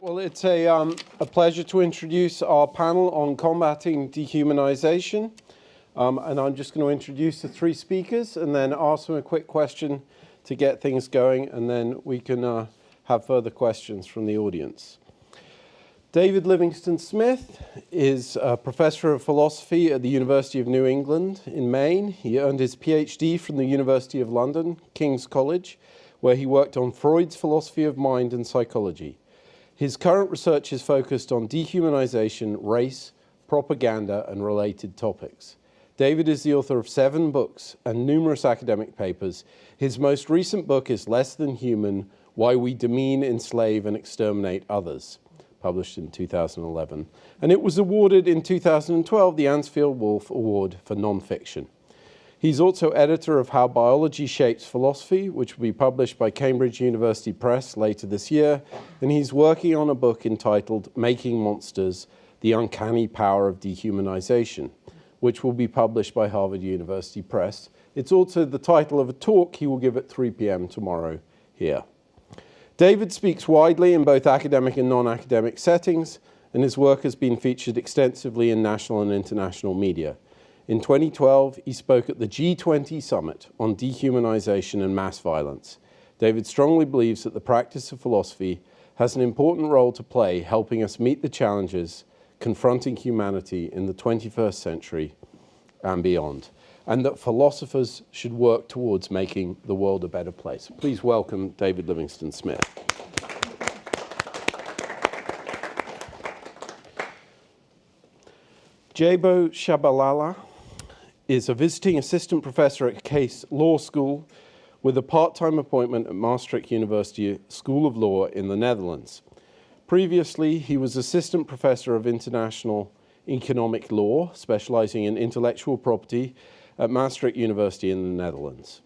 Well, it's a pleasure to introduce our panel on combating dehumanization. And I'm just going to introduce the three speakers and then ask them a quick question to get things going, and then we can have further questions from the audience. David Livingstone Smith is a professor of philosophy at the University of New England in Maine. He earned his PhD from the University of London, King's College, where he worked on Freud's philosophy of mind and psychology. His current research is focused on dehumanization, race, propaganda, and related topics. David is the author of 7 books and numerous academic papers. His most recent book is Less Than Human: Why We Demean, Enslave, and Exterminate Others, published in 2011. And it was awarded in 2012 the Ansfield Wolf Award for Nonfiction. He's also editor of How Biology Shapes Philosophy, which will be published by Cambridge University Press later this year. And he's working on a book entitled Making Monsters: The Uncanny Power of Dehumanization, which will be published by Harvard University Press. It's also the title of a talk he will give at 3 p.m. tomorrow here. David speaks widely in both academic and non-academic settings, and his work has been featured extensively in national and international media. In 2012, he spoke at the G20 Summit on Dehumanization and Mass Violence. David strongly believes that the practice of philosophy has an important role to play helping us meet the challenges confronting humanity in the 21st century and beyond, and that philosophers should work towards making the world a better place. Please welcome David Livingstone Smith. Jabo Shabalala is a visiting assistant professor at Case Law School with a part-time appointment at Maastricht University School of Law in the Netherlands. Previously, he was assistant professor of international economic law, specializing in intellectual property at Maastricht University in the Netherlands.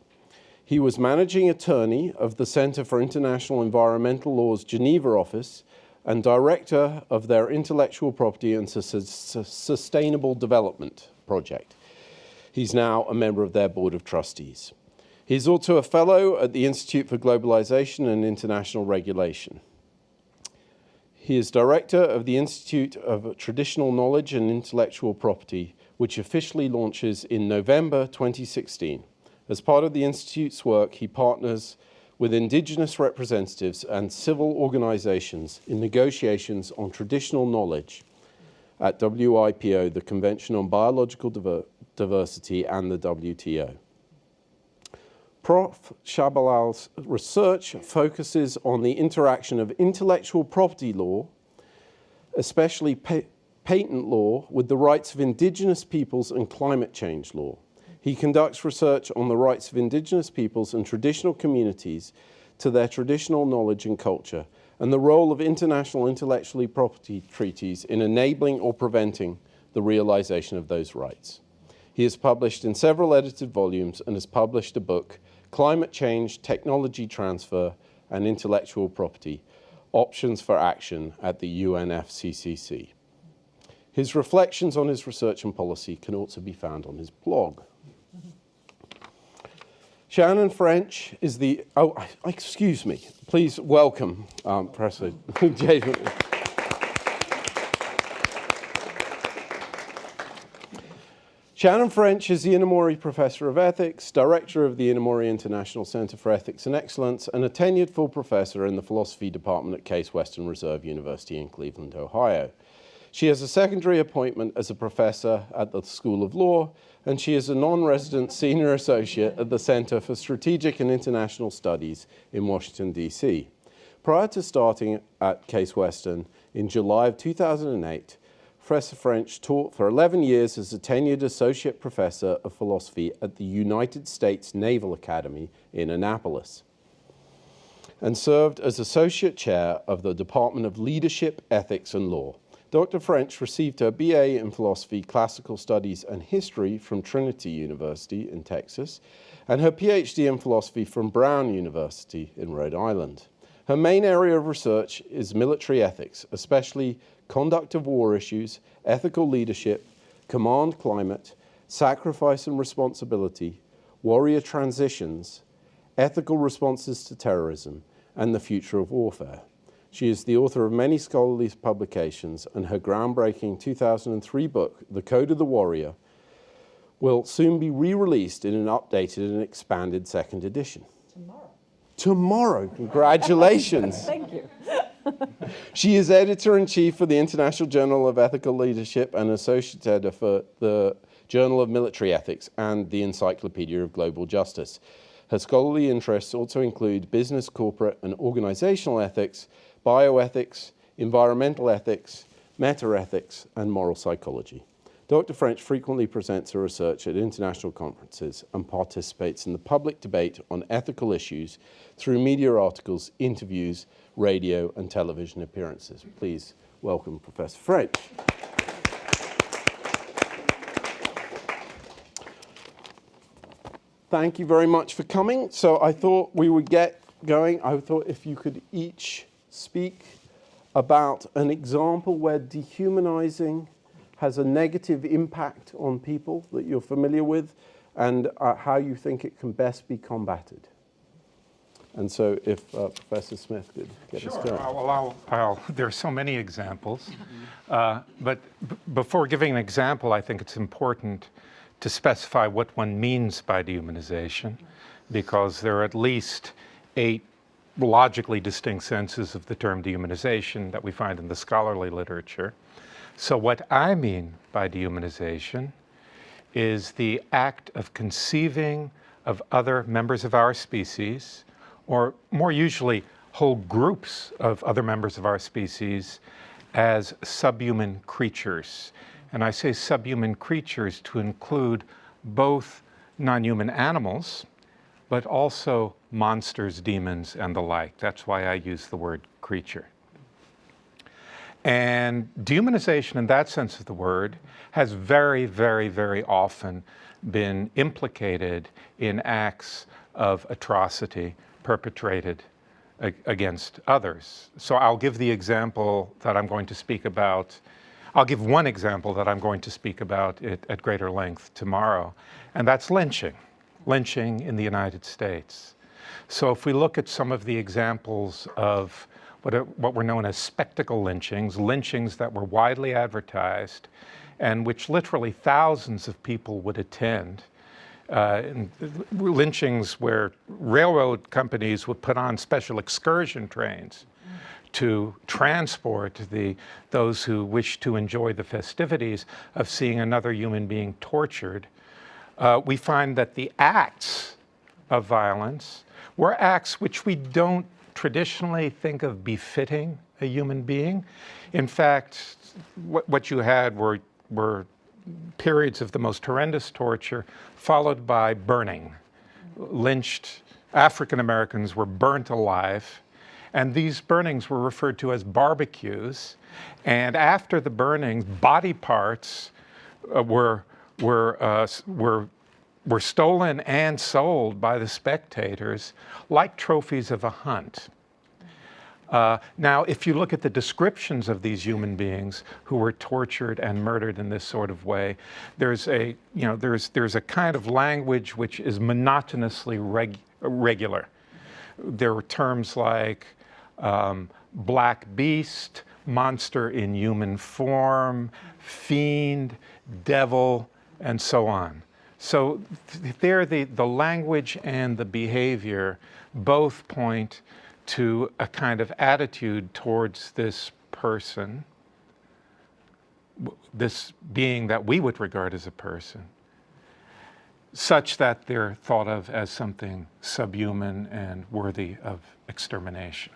He was managing attorney of the Center for International Environmental Law's Geneva office and director of their intellectual property and sustainable development project. He's now a member of their board of trustees. He's also a fellow at the Institute for Globalization and International Regulation. He is director of the Institute of Traditional Knowledge and Intellectual Property, which officially launches in November 2016. As part of the Institute's work, he partners with indigenous representatives and civil organizations in negotiations on traditional knowledge at WIPO, the Convention on Biological Diversity, and the WTO. Prof. Shabalal's research focuses on the interaction of intellectual property law, especially patent law, with the rights of indigenous peoples and climate change law. He conducts research on the rights of indigenous peoples and traditional communities to their traditional knowledge and culture, and the role of international intellectual property treaties in enabling or preventing the realization of those rights. He has published in several edited volumes and has published a book, Climate Change, Technology Transfer, and Intellectual Property: Options for Action at the UNFCCC. His reflections on his research and policy can also be found on his blog. Shannon French is the, excuse me, please welcome Professor Jason. Shannon French is the Inamori Professor of Ethics, Director of the Inamori International Center for Ethics and Excellence, and a tenured full professor in the Philosophy Department at Case Western Reserve University in Cleveland, Ohio. She has a secondary appointment as a professor at the School of Law, and she is a non-resident senior associate at the Center for Strategic and International Studies in Washington, D.C. Prior to starting at Case Western in July of 2008, Professor French taught for 11 years as a tenured associate professor of philosophy at the United States Naval Academy in Annapolis, and served as associate chair of the Department of Leadership, Ethics, and Law. Dr. French received her BA in Philosophy, Classical Studies, and History from Trinity University in Texas, and her PhD in Philosophy from Brown University in Rhode Island. Her main area of research is military ethics, especially conduct of war issues, ethical leadership, command climate, sacrifice and responsibility, warrior transitions, ethical responses to terrorism, and the future of warfare. She is the author of many scholarly publications, and her groundbreaking 2003 book, The Code of the Warrior, will soon be re-released in an updated and expanded second edition. Tomorrow. Congratulations. Thank you. She is editor-in-chief for the International Journal of Ethical Leadership and associate editor for the Journal of Military Ethics and the Encyclopedia of Global Justice. Her scholarly interests also include business, corporate, and organizational ethics, bioethics, environmental ethics, meta-ethics, and moral psychology. Dr. French frequently presents her research at international conferences and participates in the public debate on ethical issues through media articles, interviews, radio, and television appearances. Please welcome Professor French. Thank you very much for coming. So I thought we would get going. I thought if you could each speak about an example where dehumanizing has a negative impact on people that you're familiar with, and how you think it can best be combated. And so if Professor Smith could get us going. Well, there are so many examples. But before giving an example, I think it's important to specify what one means by dehumanization, because there are at least 8 logically distinct senses of the term dehumanization that we find in the scholarly literature. So what I mean by dehumanization is the act of conceiving of other members of our species, or more usually whole groups of other members of our species, as subhuman creatures. And I say subhuman creatures to include both non-human animals, but also monsters, demons, and the like. That's why I use the word creature. And dehumanization in that sense of the word has very, very, very often been implicated in acts of atrocity perpetrated against others. So I'll give the example that I'm going to speak about. I'll give one example that I'm going to speak about at greater length tomorrow, and that's lynching in the United States. So if we look at some of the examples of what were known as spectacle lynchings that were widely advertised and which literally thousands of people would attend, lynchings where railroad companies would put on special excursion trains to transport those who wish to enjoy the festivities of seeing another human being tortured. We find that the acts of violence were acts which we don't traditionally think of befitting a human being. In fact, what you had were periods of the most horrendous torture, followed by burning. Lynched African Americans were burnt alive, and these burnings were referred to as barbecues. And after the burnings, body parts were stolen and sold by the spectators like trophies of a hunt. Now, if you look at the descriptions of these human beings who were tortured and murdered in this sort of way, there's a kind of language which is monotonously regular. There were terms like black beast, monster in human form, fiend, devil, and so on. So there, the language and the behavior both point to a kind of attitude towards this person, this being that we would regard as a person, such that they're thought of as something subhuman and worthy of extermination.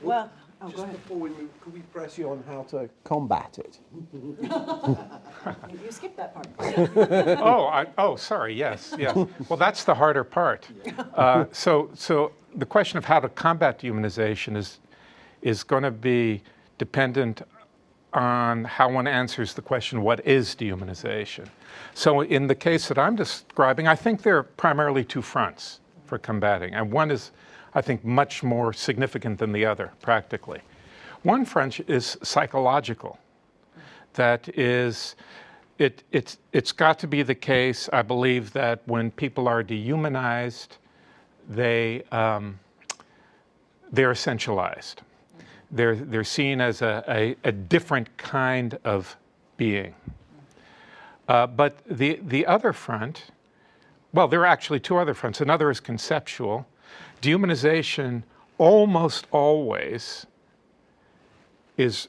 Well, just before we move, could we press you on how to combat it? You skipped that part. Sorry, yes. Well, that's the harder part. So the question of how to combat dehumanization is going to be dependent on how one answers the question, what is dehumanization? So in the case that I'm describing, I think there are primarily 2 fronts for combating, and one is, I think, much more significant than the other, practically. One front is psychological. That is, it's got to be the case, I believe, that when people are dehumanized, they they're essentialized. They're seen as a different kind of being. But the other front, well, there are actually two other fronts. Another is conceptual. Dehumanization almost always is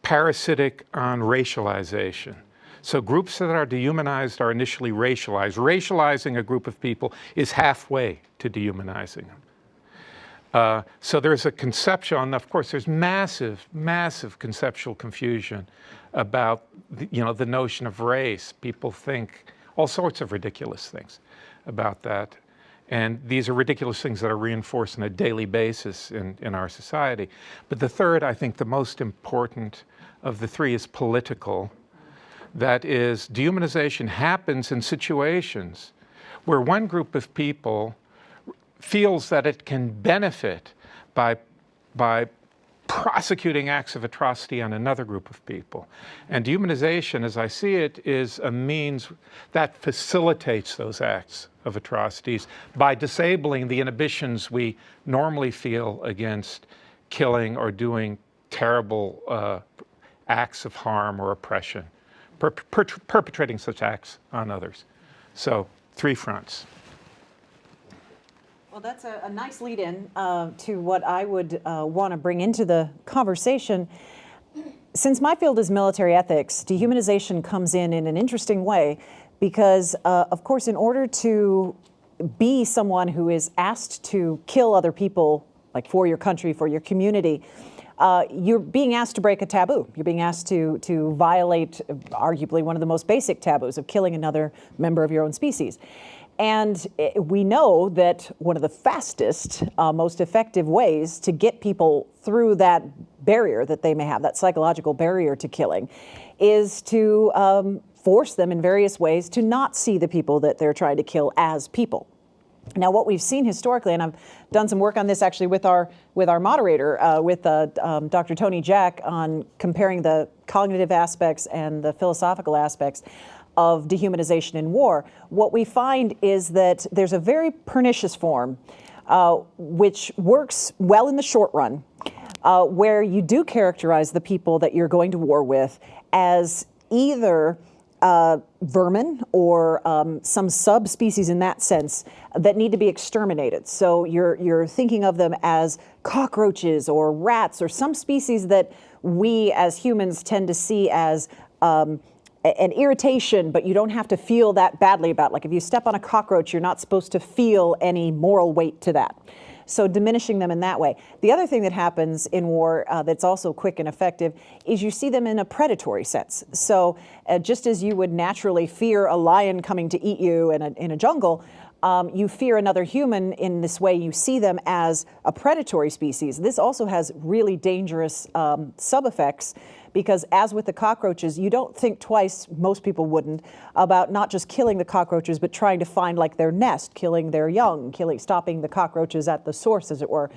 parasitic on racialization. So groups that are dehumanized are initially racialized. Racializing a group of people is halfway to dehumanizing them. So there's a conceptual, and of course there's massive, massive conceptual confusion about the notion of race. People think all sorts of ridiculous things about that. And these are ridiculous things that are reinforced on a daily basis in our society. But the third, I think the most important of the three, is political. That is, dehumanization happens in situations where one group of people feels that it can benefit by prosecuting acts of atrocity on another group of people. And dehumanization, as I see it, is a means that facilitates those acts of atrocities by disabling the inhibitions we normally feel against killing or doing terrible acts of harm or oppression, perpetrating such acts on others. So, three fronts. Well, that's a nice lead-in to what I would want to bring into the conversation. Since my field is military ethics, dehumanization comes in an interesting way because, of course, in order to be someone who is asked to kill other people, like for your country, for your community, you're being asked to break a taboo. You're being asked to violate arguably one of the most basic taboos of killing another member of your own species. And we know that one of the fastest, most effective ways to get people through that barrier that they may have, that psychological barrier to killing, is to force them in various ways to not see the people that they're trying to kill as people. Now, what we've seen historically, and I've done some work on this actually with our moderator, with Dr. Tony Jack, on comparing the cognitive aspects and the philosophical aspects of dehumanization in war, what we find is that there's a very pernicious form which works well in the short run, where you do characterize the people that you're going to war with as either vermin or some subspecies in that sense that need to be exterminated. So you're thinking of them as cockroaches or rats or some species that we as humans tend to see as an irritation, but you don't have to feel that badly about. Like if you step on a cockroach, you're not supposed to feel any moral weight to that. So diminishing them in that way. The other thing that happens in war that's also quick and effective is you see them in a predatory sense. So just as you would naturally fear a lion coming to eat you in a jungle, you fear another human in this way. You see them as a predatory species. This also has really dangerous sub-effects, because as with the cockroaches, you don't think twice, most people wouldn't, about not just killing the cockroaches, but trying to find like their nest, killing their young, stopping the cockroaches at the source, as it were.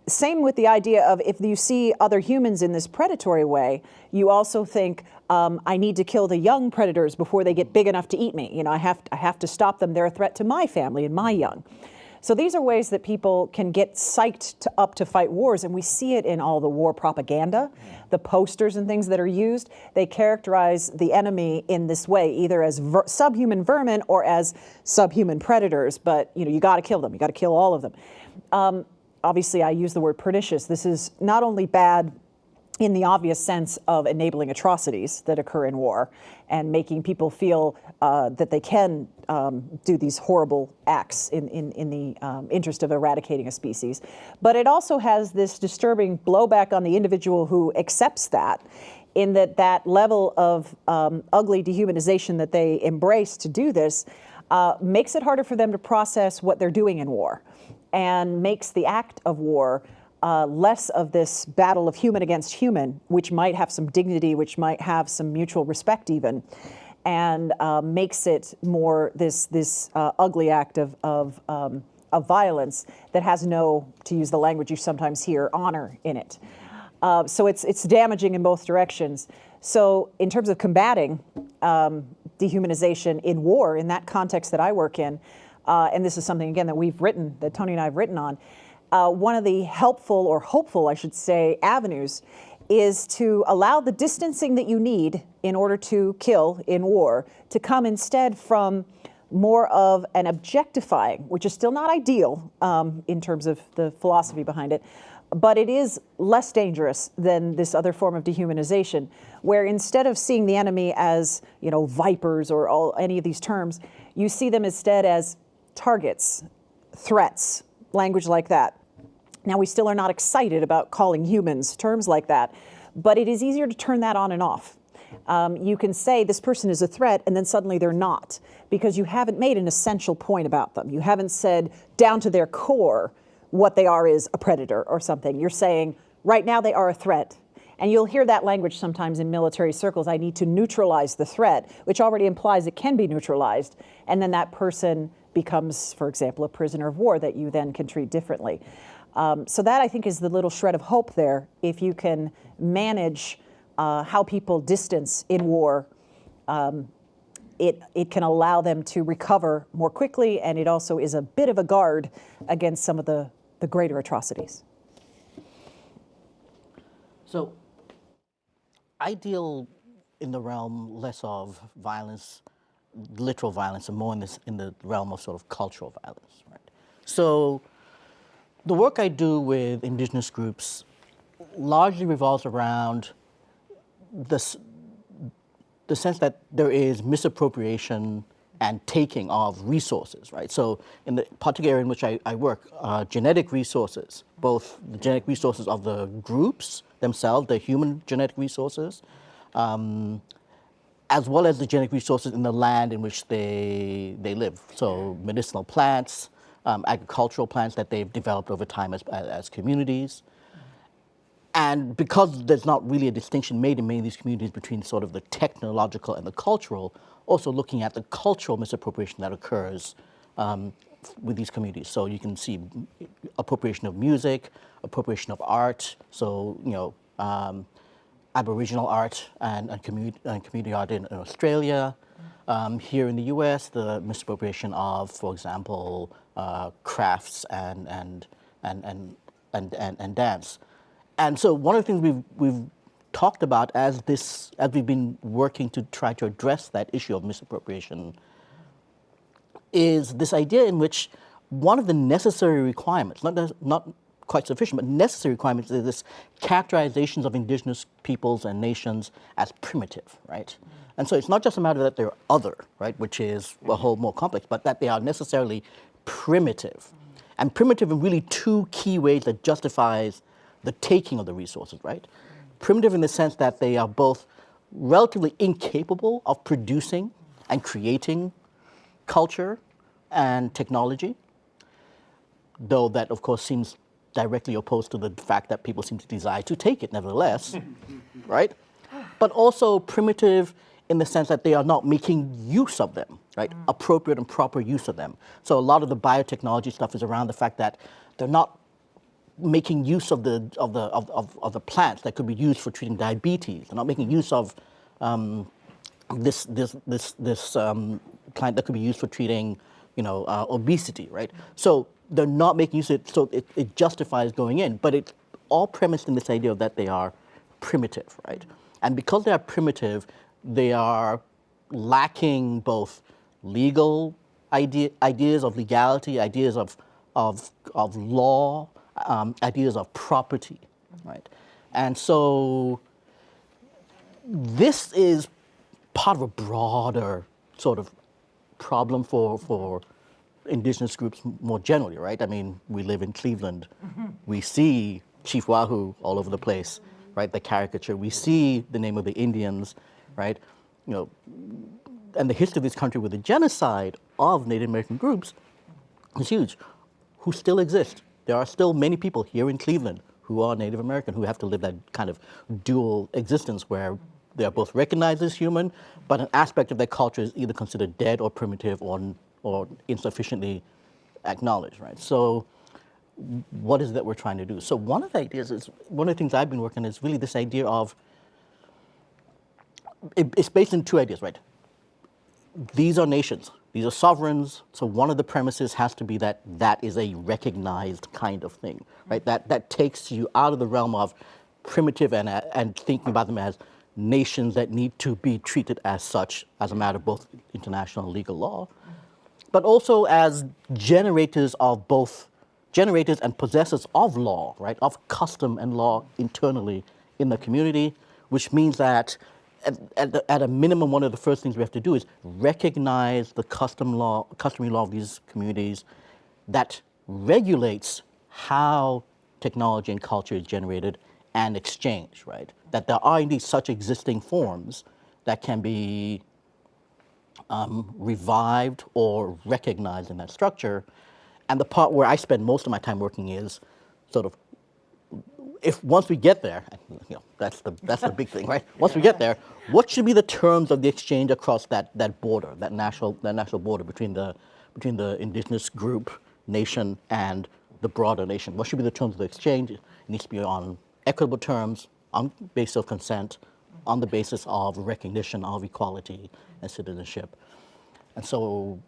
Same with the idea of if you see other humans in this predatory way, you also think, I need to kill the young predators before they get big enough to eat me. You know, I have to stop them. They're a threat to my family and my young. So these are ways that people can get psyched up to fight wars, and we see it in all the war propaganda, the posters and things that are used. They characterize the enemy in this way, either as subhuman vermin or as subhuman predators, but you got to kill them. You got to kill all of them. Obviously, I use the word pernicious. This is not only bad in the obvious sense of enabling atrocities that occur in war and making people feel that they can do these horrible acts in the interest of eradicating a species. But it also has this disturbing blowback on the individual who accepts that, in that level of ugly dehumanization that they embrace to do this makes it harder for them to process what they're doing in war, and makes the act of war less of this battle of human against human, which might have some dignity, which might have some mutual respect even, and makes it more this ugly act of violence that has no, to use the language you sometimes hear, honor in it. So it's damaging in both directions. So in terms of combating dehumanization in war, in that context that I work in, and this is something, again, that Tony and I have written on, one of the helpful or hopeful, I should say, avenues is to allow the distancing that you need in order to kill in war to come instead from more of an objectifying, which is still not ideal in terms of the philosophy behind it, but it is less dangerous than this other form of dehumanization, where instead of seeing the enemy as, vipers or any of these terms, you see them instead as targets, threats, language like that. Now, we still are not excited about calling humans terms like that, but it is easier to turn that on and off. You can say this person is a threat, and then suddenly they're not, because you haven't made an essential point about them. You haven't said down to their core what they are is a predator or something. You're saying right now they are a threat. And you'll hear that language sometimes in military circles. I need to neutralize the threat, which already implies it can be neutralized. And then that person becomes, for example, a prisoner of war that you then can treat differently. So that, I think, is the little shred of hope there. If you can manage how people distance in war, it can allow them to recover more quickly, and it also is a bit of a guard against some of the greater atrocities. So I deal in the realm less of violence, literal violence, and more in the realm of sort of cultural violence, right? So the work I do with indigenous groups largely revolves around the sense that there is misappropriation and taking of resources, right? So in the particular area in which I work, genetic resources, both the genetic resources of the groups themselves, the human genetic resources, as well as the genetic resources in the land in which they live. So medicinal plants, agricultural plants that they've developed over time as communities. And because there's not really a distinction made in many of these communities between sort of the technological and the cultural, also looking at the cultural misappropriation that occurs with these communities. So you can see appropriation of music, appropriation of art, so, Aboriginal art and community art in Australia. Here in the US, the misappropriation of, for example, crafts and dance. And so one of the things we've talked about as we've been working to try to address that issue of misappropriation is this idea in which one of the necessary requirements, not quite sufficient, but necessary requirements, is this characterizations of indigenous peoples and nations as primitive, right? And so it's not just a matter that they're other, right, which is a whole more complex, but that they are necessarily primitive. And primitive in really two key ways that justifies the taking of the resources, right? Primitive in the sense that they are both relatively incapable of producing and creating culture and technology, though that, of course, seems directly opposed to the fact that people seem to desire to take it nevertheless, right? But also primitive in the sense that they are not making use of them, right? Appropriate and proper use of them. So a lot of the biotechnology stuff is around the fact that they're not making use of the plants that could be used for treating diabetes. They're not making use of this plant that could be used for treating, obesity, right? So they're not making use of it, so it justifies going in. But it's all premised in this idea that they are primitive, right? And because they are primitive, they are lacking both legal ideas of legality, ideas of law, ideas of property, right? And so this is part of a broader sort of problem for indigenous groups more generally, right? I mean, we live in Cleveland. We see Chief Wahoo all over the place, right? The caricature. We see the name of the Indians, right? And the history of this country with the genocide of Native American groups is huge, who still exist. There are still many people here in Cleveland who are Native American, who have to live that kind of dual existence where they are both recognized as human, but an aspect of their culture is either considered dead or primitive or insufficiently acknowledged, right? So what is it that we're trying to do? So one of the things I've been working on is really this idea of, it's based in two ideas, right? These are nations, these are sovereigns, so one of the premises has to be that that is a recognized kind of thing, right? That takes you out of the realm of primitive and thinking about them as nations that need to be treated as such as a matter of both international and legal law, but also as generators and possessors of law, right? Of custom and law internally in the community, which means that at a minimum, one of the first things we have to do is recognize the customary law of these communities that regulates how technology and culture is generated and exchanged, right? That there are indeed such existing forms that can be revived or recognized in that structure. And the part where I spend most of my time working is sort of, if once we get there, that's the big thing, right? Once we get there, what should be the terms of the exchange across that border, that national border between the indigenous group, nation, and the broader nation? What should be the terms of the exchange? It needs to be on equitable terms, on the basis of consent, on the basis of recognition of equality and citizenship. And so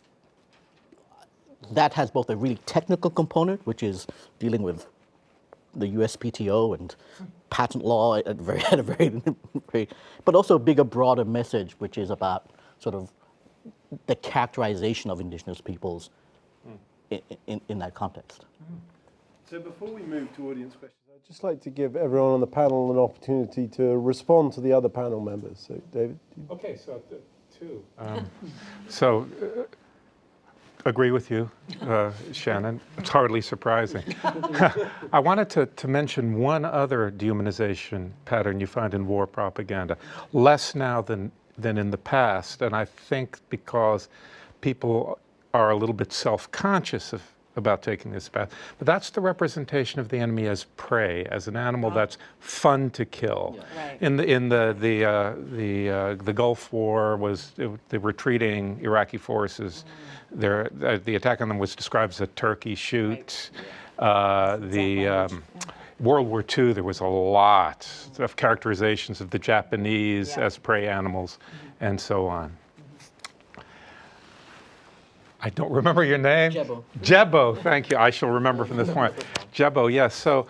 that has both a really technical component, which is dealing with the USPTO and patent law at a very, but also a bigger, broader message, which is about sort of the characterization of indigenous peoples in that context. So before we move to audience questions, I'd just like to give everyone on the panel an opportunity to respond to the other panel members. So, David? Okay, so two. So, agree with you, Shannon. It's hardly surprising. I wanted to mention one other dehumanization pattern you find in war propaganda, less now than in the past, and I think because people are a little bit self-conscious about taking this path. But that's the representation of the enemy as prey, as an animal that's fun to kill. Yeah. Right. In the Gulf War was the retreating Iraqi forces. The attack on them was described as a turkey shoot. Right. World War II, there was a lot of characterizations of the Japanese as prey animals, and so on. I don't remember your name. Jebo. Jebo, thank you. I shall remember from this point. Jebo, yes. So,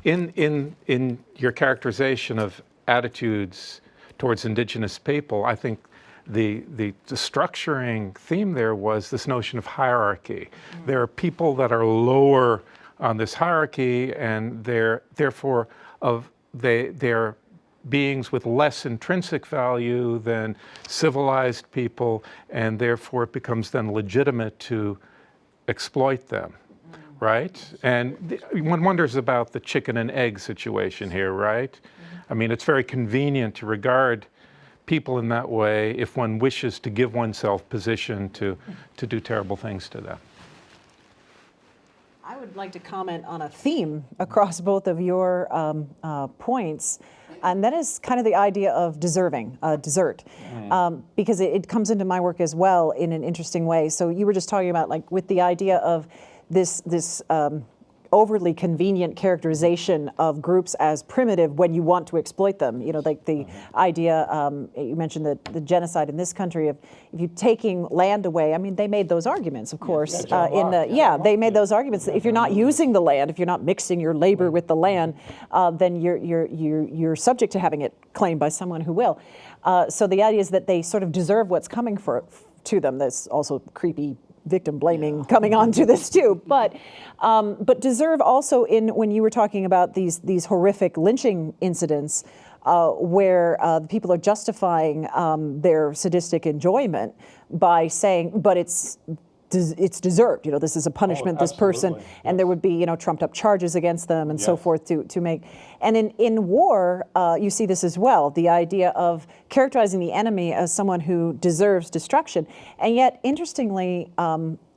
in your characterization of attitudes towards indigenous people, I think the structuring theme there was this notion of hierarchy. There are people that are lower on this hierarchy, and they're beings with less intrinsic value than civilized people, and therefore it becomes then legitimate to exploit them, right? And one wonders about the chicken and egg situation here, right? I mean, it's very convenient to regard people in that way if one wishes to give oneself position to do terrible things to them. I would like to comment on a theme across both of your points, and that is kind of the idea of deserving, desert, because it comes into my work as well in an interesting way. So you were just talking about, like, with the idea of this overly convenient characterization of groups as primitive when you want to exploit them. You know, like the idea, you mentioned the genocide in this country of if you're taking land away. I mean, they made those arguments, of course, they made those arguments. If you're not using the land, if you're not mixing your labor with the land, then you're subject to having it claimed by someone who will. So the idea is that they sort of deserve what's coming to them. That's also creepy victim blaming coming onto this too, but deserve also when you were talking about these horrific lynching incidents where the people are justifying their sadistic enjoyment by saying, but it's deserved. You know, this is a punishment. This person, and there would be trumped up charges against them and so forth to make. And in war, you see this as well. The idea of characterizing the enemy as someone who deserves destruction, and yet interestingly,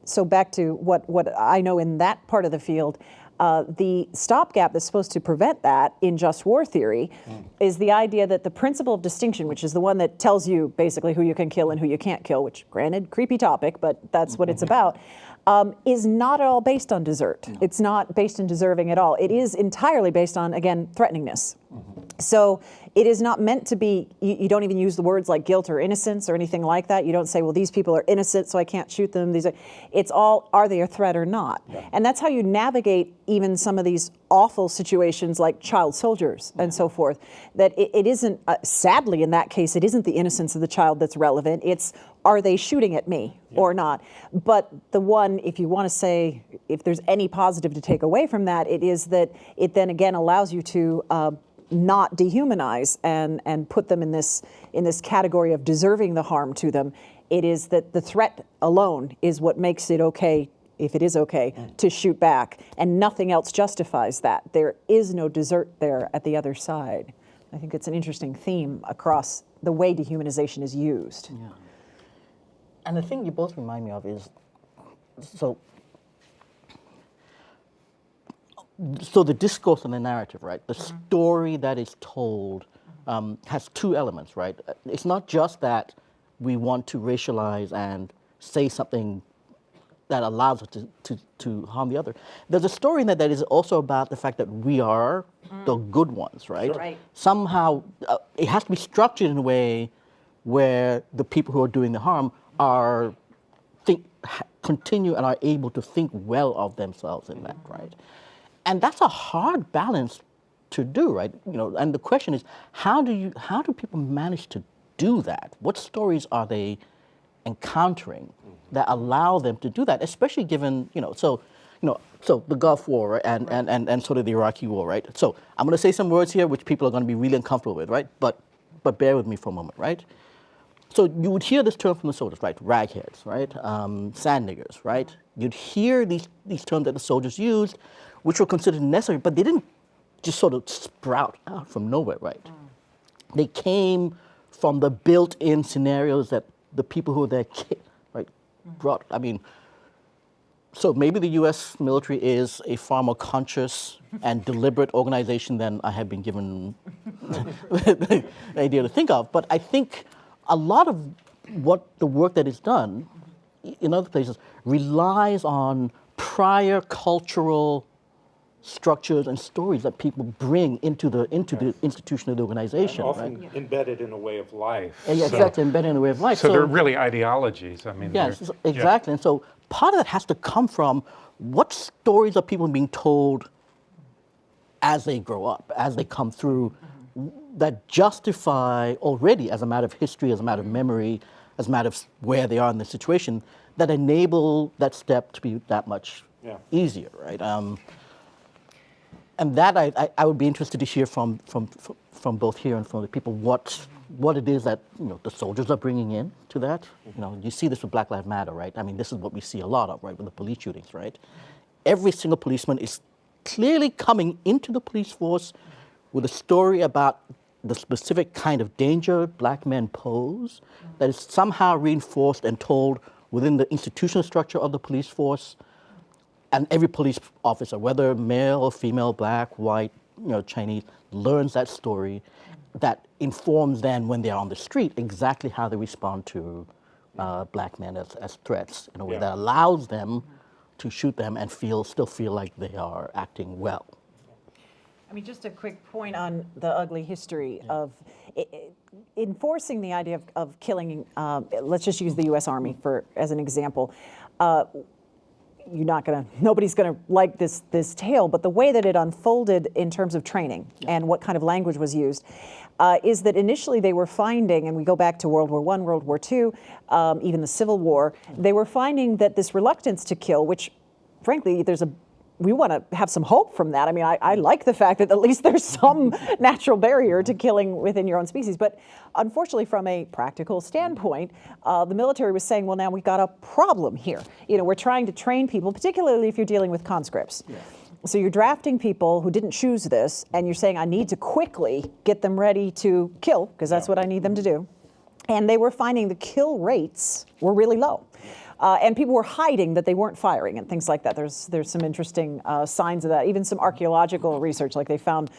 so back to what I know in that part of the field. The stopgap that's supposed to prevent that in just war theory is the idea that the principle of distinction, which is the one that tells you basically who you can kill and who you can't kill, which granted, creepy topic, but that's what it's about, is not at all based on desert. It's not based in deserving at all. It is entirely based on, again, threateningness. So it is not meant to be, you don't even use the words like guilt or innocence or anything like that. You don't say, well, these people are innocent, so I can't shoot them. It's all, are they a threat or not? Yeah. And that's how you navigate even some of these awful situations like child soldiers and so forth. That it isn't, sadly in that case, it isn't the innocence of the child that's relevant. It's, are they shooting at me or not? But the one, if you want to say, if there's any positive to take away from that, it is that it then again allows you to not dehumanize and put them in this category of deserving the harm to them. It is that the threat alone is what makes it okay, if it is okay, to shoot back, and nothing else justifies that. There is no desert there at the other side. I think it's an interesting theme across the way dehumanization is used. Yeah. And the thing you both remind me of is, so the discourse and the narrative, right? The story that is told has two elements, right? It's not just that we want to racialize and say something that allows us to harm the other. There's a story in that is also about the fact that we are the good ones, right? Right. Somehow, it has to be structured in a way where the people who are doing the harm are continue and are able to think well of themselves in that, right? And that's a hard balance to do, right? You know, and the question is, how do people manage to do that? What stories are they encountering that allow them to do that? Especially given, so the Gulf War, right? and sort of the Iraqi War, right? So I'm going to say some words here which people are going to be really uncomfortable with, right? But bear with me for a moment, right? So you would hear this term from the soldiers, right? Ragheads, right? Sand niggers, right? You'd hear these terms that the soldiers used, which were considered necessary, but they didn't just sort of sprout out from nowhere, right? They came from the built-in scenarios that the people who were there, right, brought. I mean, so maybe the U.S. military is a far more conscious and deliberate organization than I have been given the idea to think of. But I think a lot of what the work that is done in other places relies on prior cultural structures and stories that people bring into the institution of the organization, often right? embedded in a way of life. And exactly, embedded in a way of life. So they're really ideologies. I mean, yes, exactly. And so part of that has to come from what stories are people being told as they grow up, as they come through, that justify already, as a matter of history, as a matter of memory, as a matter of where they are in the situation, that enable that step to be that much easier, right? And that I would be interested to hear from both here and from the people what it is that the soldiers are bringing in to that. You see this with Black Lives Matter, right? I mean, this is what we see a lot of, right, with the police shootings, right? Every single policeman is clearly coming into the police force with a story about the specific kind of danger Black men pose that is somehow reinforced and told within the institutional structure of the police force. And every police officer, whether male or female, Black, white, Chinese, learns that story that informs then when they're on the street exactly how they respond to Black men as threats in a way that allows them to shoot them and still feel like they are acting well. I mean, just a quick point on the ugly history of enforcing the idea of killing, let's just use the U.S. Army as an example. Nobody's gonna like this tale, but the way that it unfolded in terms of training and what kind of language was used is that initially they were finding, and we go back to World War I, World War II, even the Civil War, they were finding that this reluctance to kill, which frankly, we want to have some hope from that. I mean, I like the fact that at least there's some natural barrier to killing within your own species. But unfortunately, from a practical standpoint, the military was saying, well, now we've got a problem here. We're trying to train people, particularly if you're dealing with conscripts. Yeah. So you're drafting people who didn't choose this, and you're saying, I need to quickly get them ready to kill, because that's what I need them to do. And they were finding the kill rates were really low. And people were hiding that they weren't firing and things like that. There's some interesting signs of that. Even some archaeological research, like they found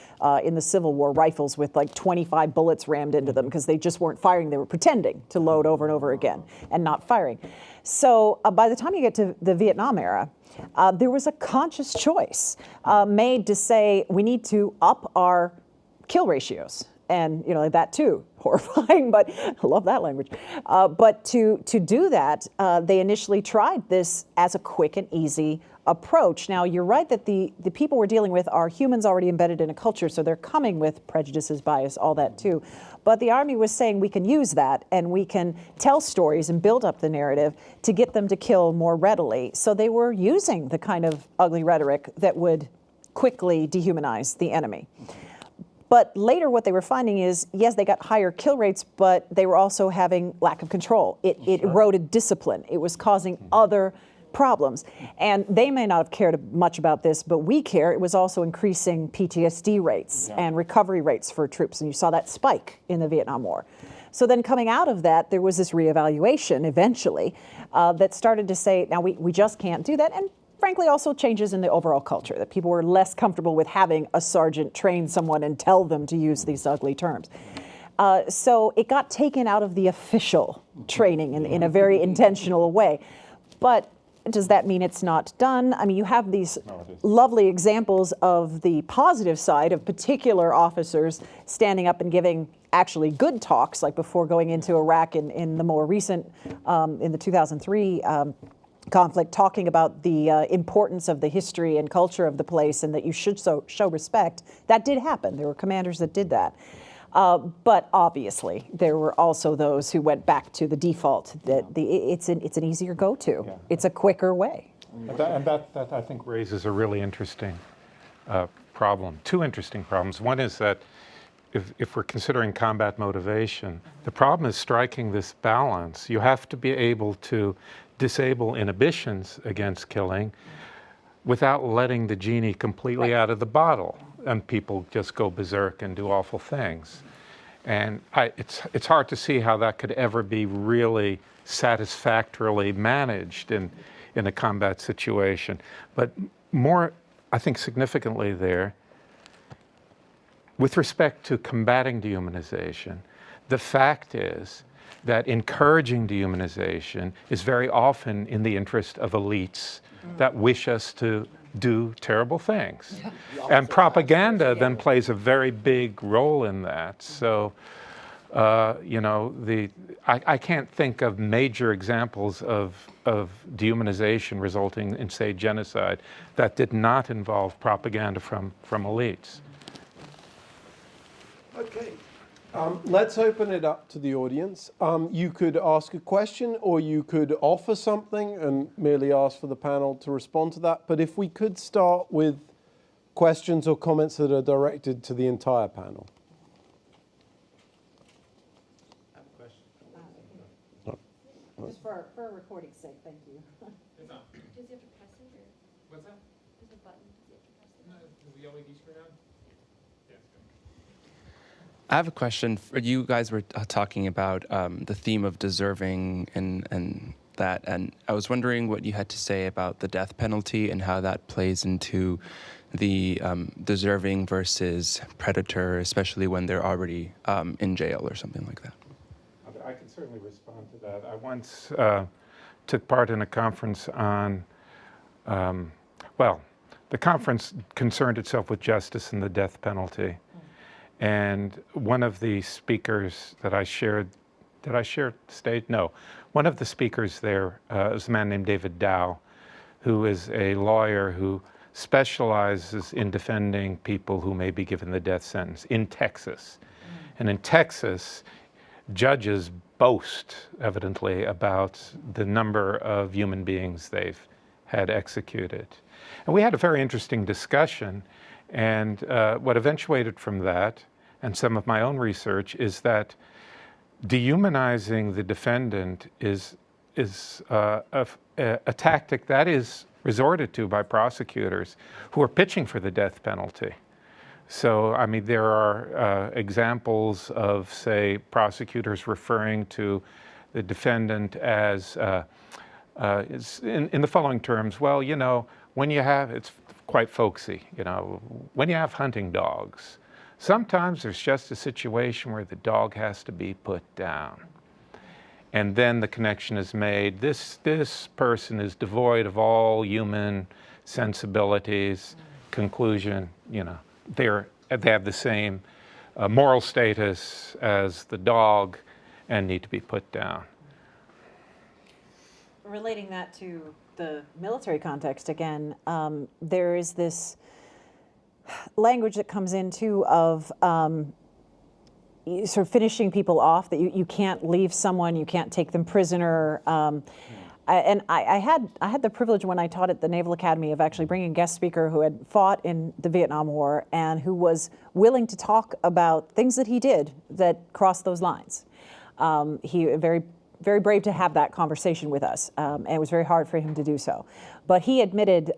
in the Civil War rifles with like 25 bullets rammed into them because they just weren't firing. They were pretending to load over and over again and not firing. So by the time you get to the Vietnam era, there was a conscious choice made to say we need to up our kill ratios. And that too, horrifying, but I love that language. But to do that, they initially tried this as a quick and easy approach. Now, you're right that the people we're dealing with are humans already embedded in a culture, so they're coming with prejudices, bias, all that too. But the Army was saying we can use that and we can tell stories and build up the narrative to get them to kill more readily. So they were using the kind of ugly rhetoric that would quickly dehumanize the enemy. But later what they were finding is, yes, they got higher kill rates, but they were also having lack of control. It eroded discipline. It was causing other problems. And they may not have cared much about this, but we care. It was also increasing PTSD rates and recovery rates for troops. And you saw that spike in the Vietnam War. So then coming out of that, there was this reevaluation eventually that started to say, now we just can't do that. And frankly, also changes in the overall culture, that people were less comfortable with having a sergeant train someone and tell them to use these ugly terms. So it got taken out of the official training in a very intentional way. But does that mean it's not done? I mean, you have these lovely examples of the positive side of particular officers standing up and giving actually good talks, like before going into Iraq in the more recent, in the 2003 conflict, talking about the importance of the history and culture of the place and that you should show respect. That did happen. There were commanders that did that. But obviously, there were also those who went back to the default that it's an easier go-to. Yeah. It's a quicker way. And that I think raises a really interesting problem. Two interesting problems. One is that if we're considering combat motivation, the problem is striking this balance. You have to be able to disable inhibitions against killing without letting the genie completely out of the bottle and people just go berserk and do awful things. And it's hard to see how that could ever be really satisfactorily managed in a combat situation. But more, I think significantly there, with respect to combating dehumanization, the fact is that encouraging dehumanization is very often in the interest of elites that wish us to do terrible things. And propaganda then plays a very big role in that. So, I can't think of major examples of dehumanization resulting in, say, genocide that did not involve propaganda from elites. Okay. Let's open it up to the audience. You could ask a question or you could offer something and merely ask for the panel to respond to that. But if we could start with questions or comments that are directed to the entire panel. I have a question. Just for a recording's sake, thank you. It's on. Does he have to press it, or What's that? there's a button? Does he have to press it? No, is the LED screen on? Yes. I have a question. You guys were talking about the theme of deserving and that, and I was wondering what you had to say about the death penalty and how that plays into the deserving versus predator, especially when they're already in jail or something like that. I can certainly respond to that. I once took part in a conference on, the conference concerned itself with justice and the death penalty. And one of the speakers that I shared, did I share stage? No. One of the speakers there is a man named David Dow, who is a lawyer who specializes in defending people who may be given the death sentence in Texas. And in Texas, judges boast, evidently, about the number of human beings they've had executed. And we had a very interesting discussion. And what eventuated from that, and some of my own research, is that dehumanizing the defendant is a tactic that is resorted to by prosecutors who are pitching for the death penalty. So, I mean, there are examples of, say, prosecutors referring to the defendant as, in the following terms, well, you know, when you have, it's quite folksy, you know, when you have hunting dogs, sometimes there's just a situation where the dog has to be put down. And then the connection is made. This person is devoid of all human sensibilities. Conclusion, you know, they have the same moral status as the dog and need to be put down. Relating that to the military context again, there is this language that comes in too of sort of finishing people off, that you can't leave someone, you can't take them prisoner. I had the privilege when I taught at the Naval Academy of actually bringing a guest speaker who had fought in the Vietnam War and who was willing to talk about things that he did that crossed those lines. He very brave to have that conversation with us, and it was very hard for him to do so. But he admitted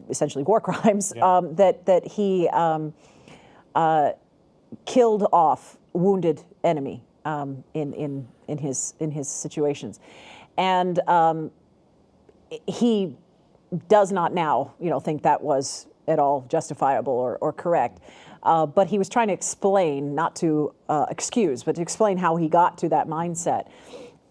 essentially war crimes, that he killed off wounded enemy in his situations, and he does not now think that was at all justifiable or correct. But he was trying to explain, not to excuse, but to explain how he got to that mindset.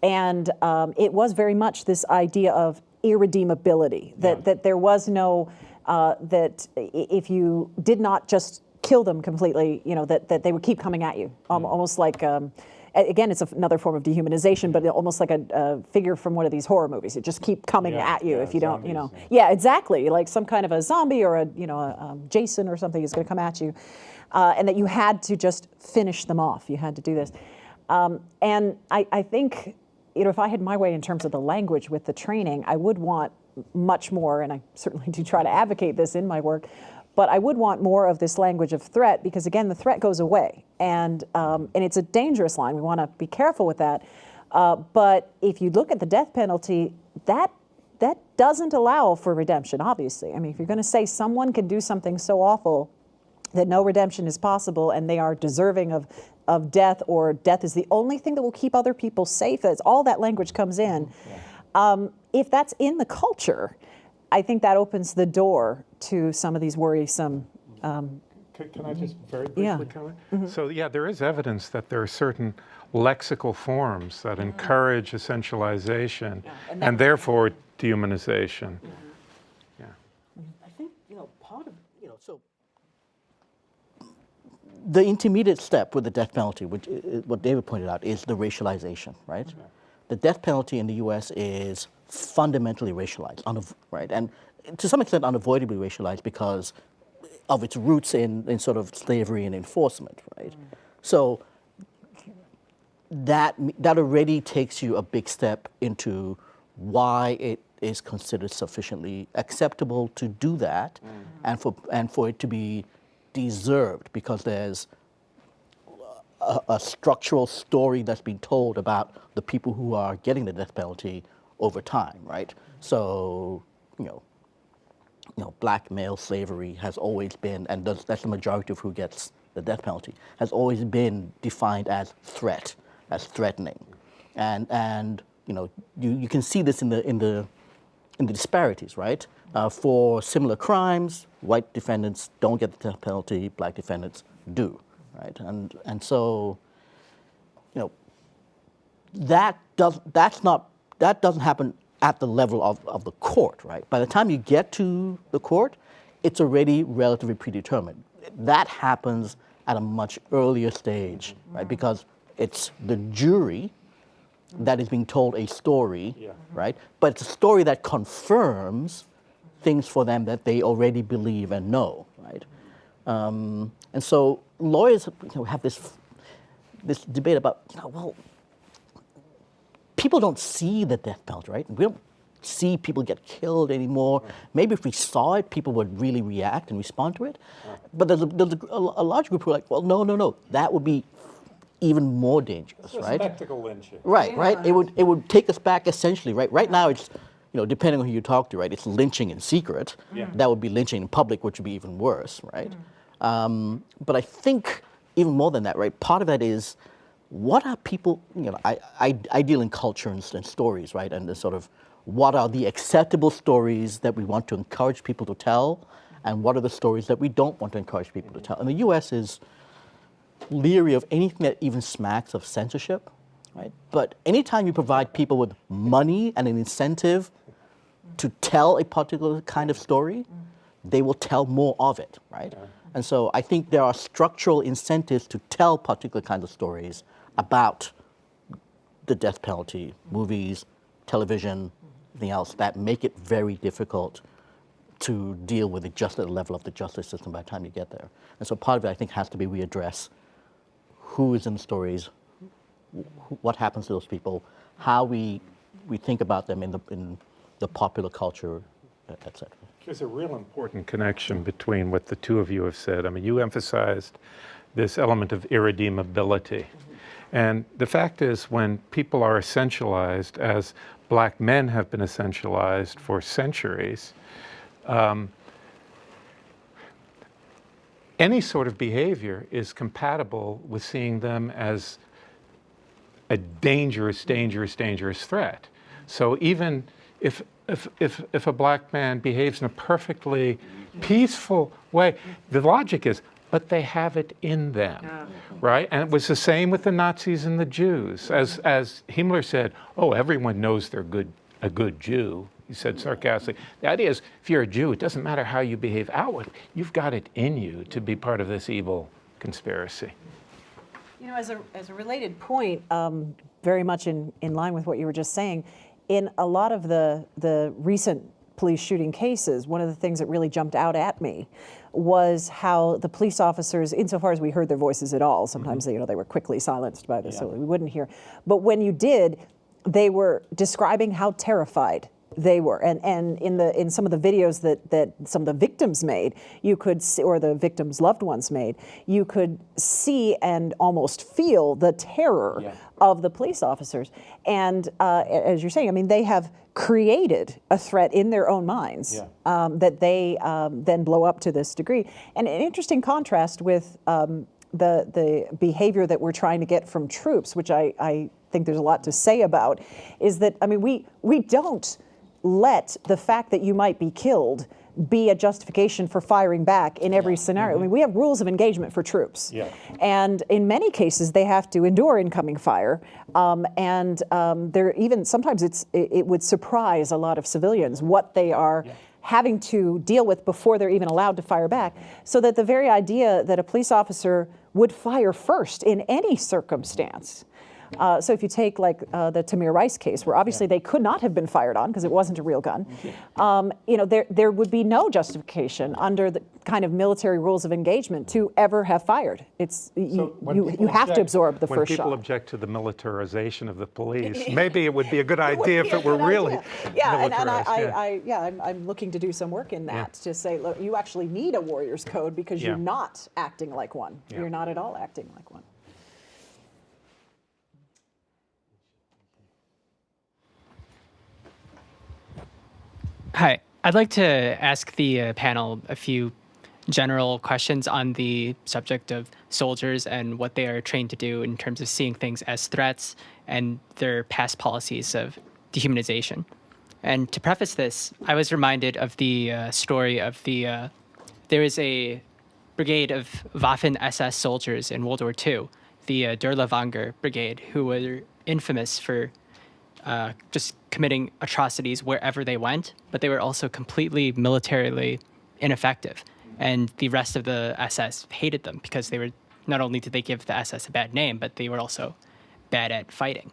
And it was very much this idea of irredeemability, that there was no, that if you did not just kill them completely, that they would keep coming at you, almost like, again, it's another form of dehumanization, but almost like a figure from one of these horror movies. It just keep coming at you if you don't, zombies, Yeah, exactly, like some kind of a zombie or a Jason or something is going to come at you, and that you had to just finish them off. You had to do this, and I think, if I had my way in terms of the language with the training, I would want much more, and I certainly do try to advocate this in my work, but I would want more of this language of threat, because again, the threat goes away, and it's a dangerous line. We want to be careful with that. But if you look at the death penalty, that doesn't allow for redemption, obviously. I mean, if you're going to say someone can do something so awful that no redemption is possible and they are deserving of death, or death is the only thing that will keep other people safe, that's all that language comes in. If that's in the culture, I think that opens the door to some of these worrisome. Can I just very briefly comment? So there is evidence that there are certain lexical forms that encourage essentialization and therefore dehumanization. I think, part of, so the intermediate step with the death penalty, which what David pointed out, is the racialization, right? The death penalty in the U.S. is fundamentally racialized, right? And to some extent unavoidably racialized because of its roots in sort of slavery and enforcement, right? So that already takes you a big step into why it is considered sufficiently acceptable to do that, and for it to be deserved, because there's a structural story that's been told about the people who are getting the death penalty over time, right? So, black male slavery has always been, and that's the majority of who gets the death penalty, has always been defined as threat, as threatening, and you can see this in the disparities, right? For similar crimes, white defendants don't get the death penalty, black defendants do, right? And so, that doesn't happen at the level of the court, right? By the time you get to the court, it's already relatively predetermined. That happens at a much earlier stage, right? Because it's the jury that is being told a story, right? But it's a story that confirms things for them that they already believe and know, right? And so lawyers have this debate about, well, people don't see the death penalty, right? We don't see people get killed anymore. Maybe if we saw it, people would really react and respond to it. But there's a large group who are like, well, no, that would be even more dangerous, right? Spectacle lynching. Right. It would take us back essentially, right? Right now it's, depending on who you talk to, right, it's lynching in secret. That would be lynching in public, which would be even worse, right? But I think even more than that, right, part of that is, what are people, I deal in culture and stories, right? And the sort of, what are the acceptable stories that we want to encourage people to tell, and what are the stories that we don't want to encourage people to tell? And the US is leery of anything that even smacks of censorship, right? But anytime you provide people with money and an incentive to tell a particular kind of story, they will tell more of it, right? And so I think there are structural incentives to tell particular kinds of stories about the death penalty, movies, television, anything else, that make it very difficult to deal with it just at the level of the justice system by the time you get there. And so part of it, I think, has to be we address who is in the stories, what happens to those people, how we think about them in the popular culture, et cetera. There's a real important connection between what the two of you have said. I mean, you emphasized this element of irredeemability. And the fact is, when people are essentialized, as black men have been essentialized for centuries, any sort of behavior is compatible with seeing them as a dangerous, dangerous, dangerous threat. So even if a black man behaves in a perfectly peaceful way, the logic is, but they have it in them, right? And it was the same with the Nazis and the Jews. As Himmler said, oh, everyone knows they're a good Jew. He said sarcastically. The idea is, if you're a Jew, it doesn't matter how you behave outward. You've got it in you to be part of this evil conspiracy. You know, as a related point, very much in line with what you were just saying, in a lot of the recent police shooting cases, one of the things that really jumped out at me was how the police officers, insofar as we heard their voices at all, sometimes they were quickly silenced by this, so we wouldn't hear. But when you did, they were describing how terrified they were, and in some of the videos that some of the victims made, you could see, or the victims' loved ones made, you could see and almost feel the terror of the police officers. And as you're saying, I mean, they have created a threat in their own minds that they then blow up to this degree. And an interesting contrast with the behavior that we're trying to get from troops, which I think there's a lot to say about, is that, I mean, we don't let the fact that you might be killed be a justification for firing back in every scenario. I mean, we have rules of engagement for troops. And in many cases, they have to endure incoming fire. And they're even, sometimes it would surprise a lot of civilians what they are having to deal with before they're even allowed to fire back. So that the very idea that a police officer would fire first in any circumstance. So if you take like the Tamir Rice case, where obviously they could not have been fired on because it wasn't a real gun, you know, there would be no justification under the kind of military rules of engagement to ever have fired. It's you have to absorb the first shot. When people object to the militarization of the police, maybe it would be a good idea if it were really militarized. I'm looking to do some work in that to say, look, you actually need a warrior's code because you're not acting like one. You're not at all acting like one. Hi, I'd like to ask the panel a few general questions on the subject of soldiers and what they are trained to do in terms of seeing things as threats and their past policies of dehumanization. And to preface this, I was reminded of the story of there is a brigade of Waffen-SS soldiers in World War II, the Durlavanger Brigade, who were infamous for just committing atrocities wherever they went, but they were also completely militarily ineffective. And the rest of the SS hated them because they were, not only did they give the SS a bad name, but they were also bad at fighting.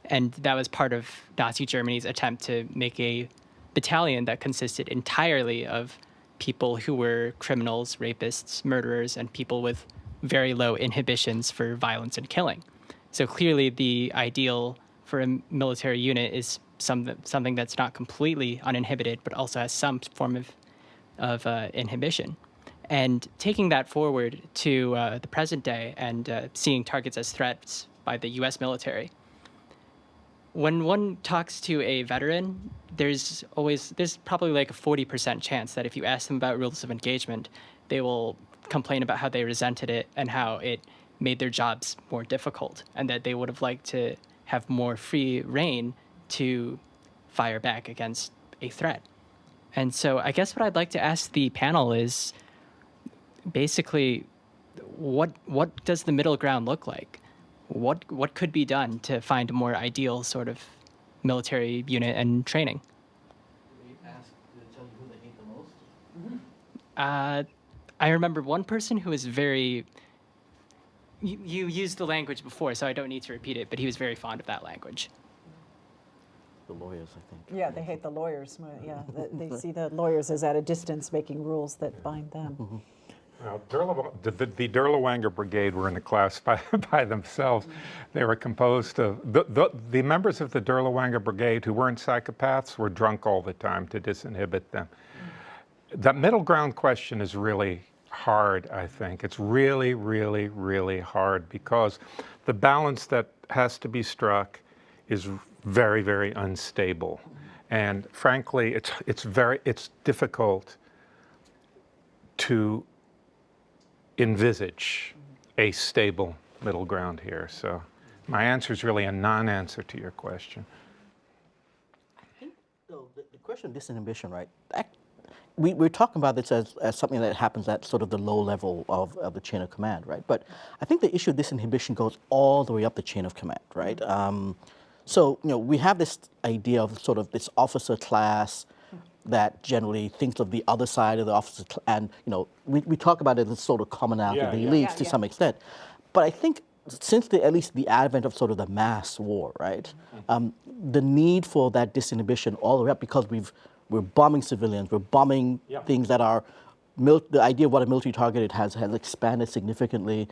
And that was part of Nazi Germany's attempt to make a battalion that consisted entirely of people who were criminals, rapists, murderers, and people with very low inhibitions for violence and killing. So clearly the ideal for a military unit is something that's not completely uninhibited, but also has some form of inhibition. And taking that forward to the present day and seeing targets as threats by the US military, when one talks to a veteran, there's probably like a 40% chance that if you ask them about rules of engagement, they will complain about how they resented it and how it made their jobs more difficult, and that they would have liked to have more free reign to fire back against a threat. And so I guess what I'd like to ask the panel is basically, what does the middle ground look like? What could be done to find a more ideal sort of military unit and training? They ask to tell you who they hate the most. I remember one person who was very. You used the language before, so I don't need to repeat it, but he was very fond of that language. The lawyers, I think. Yeah, they hate the lawyers. Yeah, they see the lawyers as at a distance making rules that bind them. Well, the Derlewanger Brigade were in a class by themselves. They were composed of, the members of the Derlewanger Brigade who weren't psychopaths were drunk all the time to disinhibit them. That middle ground question is really hard, I think. It's really, really, really hard because the balance that has to be struck is very, very unstable. And frankly, it's difficult to envisage a stable middle ground here. So my answer is really a non-answer to your question. So the question of disinhibition, right? We're talking about this as something that happens at sort of the low level of the chain of command, right? But I think the issue of disinhibition goes all the way up the chain of command, right? So, we have this idea of sort of this officer class that generally thinks of the other side of the officer, and, we talk about it as sort of commonality of the elites to some extent. But I think since at least the advent of sort of the mass war, right, the need for that disinhibition all the way up, because we're bombing civilians, we're bombing things that are, the idea of what a military target has expanded significantly.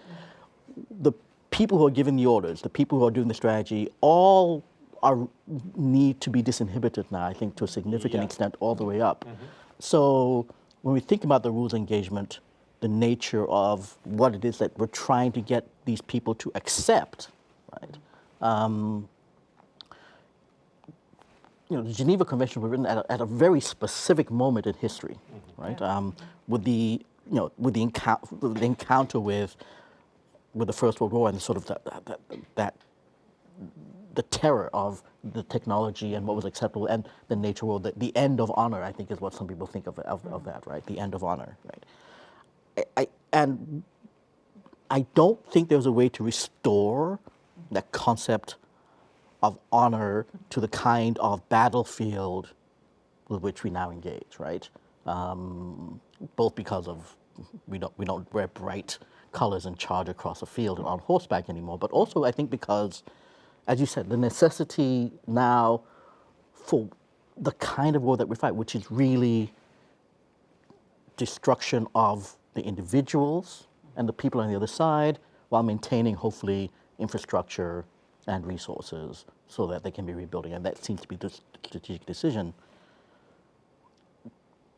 The people who are giving the orders, the people who are doing the strategy, all need to be disinhibited now, I think, to a significant extent all the way up. So when we think about the rules of engagement, the nature of what it is that we're trying to get these people to accept, right? The Geneva Convention was written at a very specific moment in history, right? With the encounter with the First World War and sort of the terror of the technology and what was acceptable and the nature world. The end of honor, I think, is what some people think of that, right? The end of honor, right? And I don't think there's a way to restore that concept of honor to the kind of battlefield with which we now engage, right? Both because of we don't wear bright colors and charge across a field and on horseback anymore, but also I think because, as you said, the necessity now for the kind of war that we fight, which is really destruction of the individuals and the people on the other side, while maintaining, hopefully, infrastructure and resources so that they can be rebuilding. And that seems to be the strategic decision.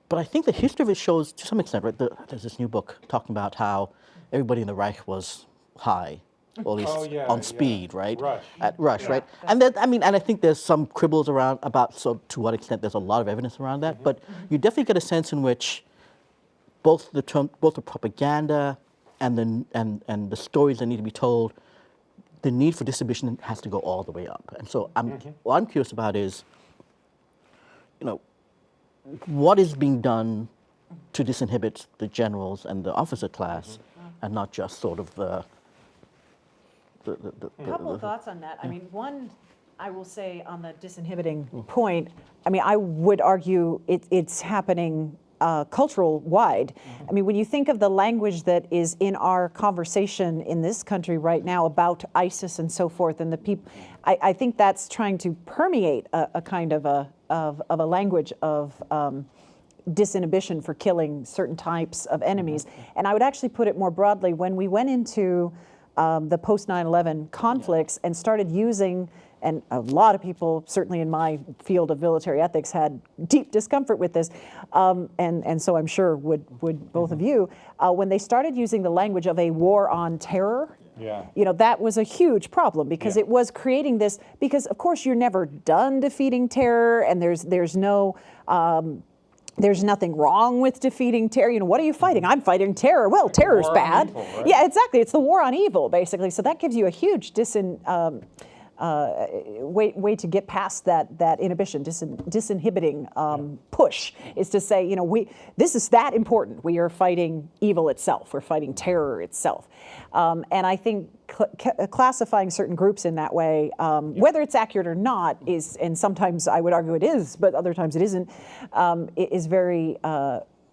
But I think the history of it shows, to some extent, right, there's this new book talking about how everybody in the Reich was high, or at least on speed, right? Rush. At Rush, right? And that, and I think there's some quibbles around about to what extent there's a lot of evidence around that. But you definitely get a sense in which both the propaganda and the stories that need to be told, the need for disinhibition has to go all the way up. And so what I'm curious about is, what is being done to disinhibit the generals and the officer class, and not just sort of the Couple of thoughts on that. I mean, one, I will say on the disinhibiting point, I mean, I would argue it's happening cultural wide. I mean, when you think of the language that is in our conversation in this country right now about ISIS and so forth, and the people, I think that's trying to permeate a kind of a language of disinhibition for killing certain types of enemies. And I would actually put it more broadly, when we went into the post 9/11 conflicts and started using, and a lot of people, certainly in my field of military ethics, had deep discomfort with this, and so I'm sure would both of you, when they started using the language of a war on terror. That was a huge problem because it was creating this, because of course you're never done defeating terror, and there's nothing wrong with defeating terror. What are you fighting? I'm fighting terror. Well, terror's bad. Evil, right? Yeah, exactly. It's the war on evil, basically. So that gives you a huge way to get past that inhibition, disinhibiting push, is to say, this is that important. We are fighting evil itself. We're fighting terror itself. And I think classifying certain groups in that way, whether it's accurate or not, is, and sometimes I would argue it is, but other times it isn't, is very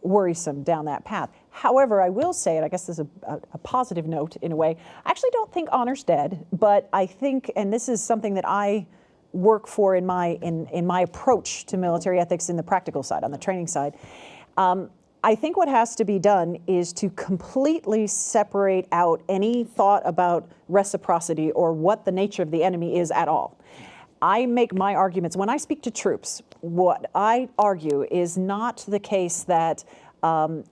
worrisome down that path. However, I will say, and I guess this is a positive note in a way, I actually don't think honor's dead, but I think, and this is something that I work for in my approach to military ethics in the practical side, on the training side, I think what has to be done is to completely separate out any thought about reciprocity or what the nature of the enemy is at all. I make my arguments, when I speak to troops, what I argue is not the case that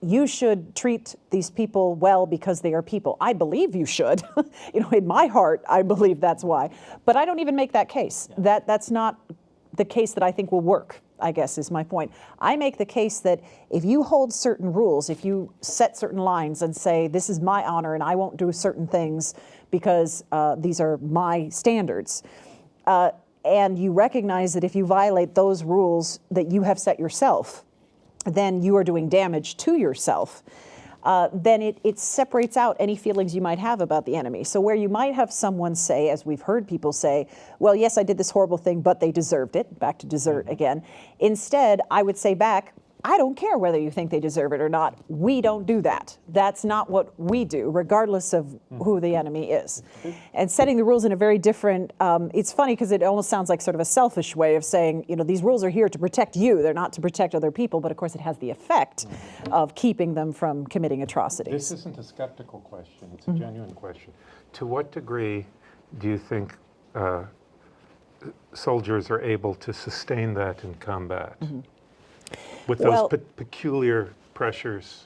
you should treat these people well because they are people. I believe you should. In my heart, I believe that's why. But I don't even make that case. Yeah. That's not the case that I think will work, I guess is my point. I make the case that if you hold certain rules, if you set certain lines and say, this is my honor and I won't do certain things because these are my standards, and you recognize that if you violate those rules that you have set yourself, then you are doing damage to yourself, then it separates out any feelings you might have about the enemy. So where you might have someone say, as we've heard people say, well, yes, I did this horrible thing, but they deserved it, back to desert again. Instead, I would say back, I don't care whether you think they deserve it or not. We don't do that. That's not what we do, regardless of who the enemy is. And setting the rules in a very different, it's funny because it almost sounds like sort of a selfish way of saying, these rules are here to protect you. They're not to protect other people, but of course it has the effect of keeping them from committing atrocities. This isn't a skeptical question, it's a genuine question. To what degree do you think soldiers are able to sustain that in combat? With those peculiar pressures?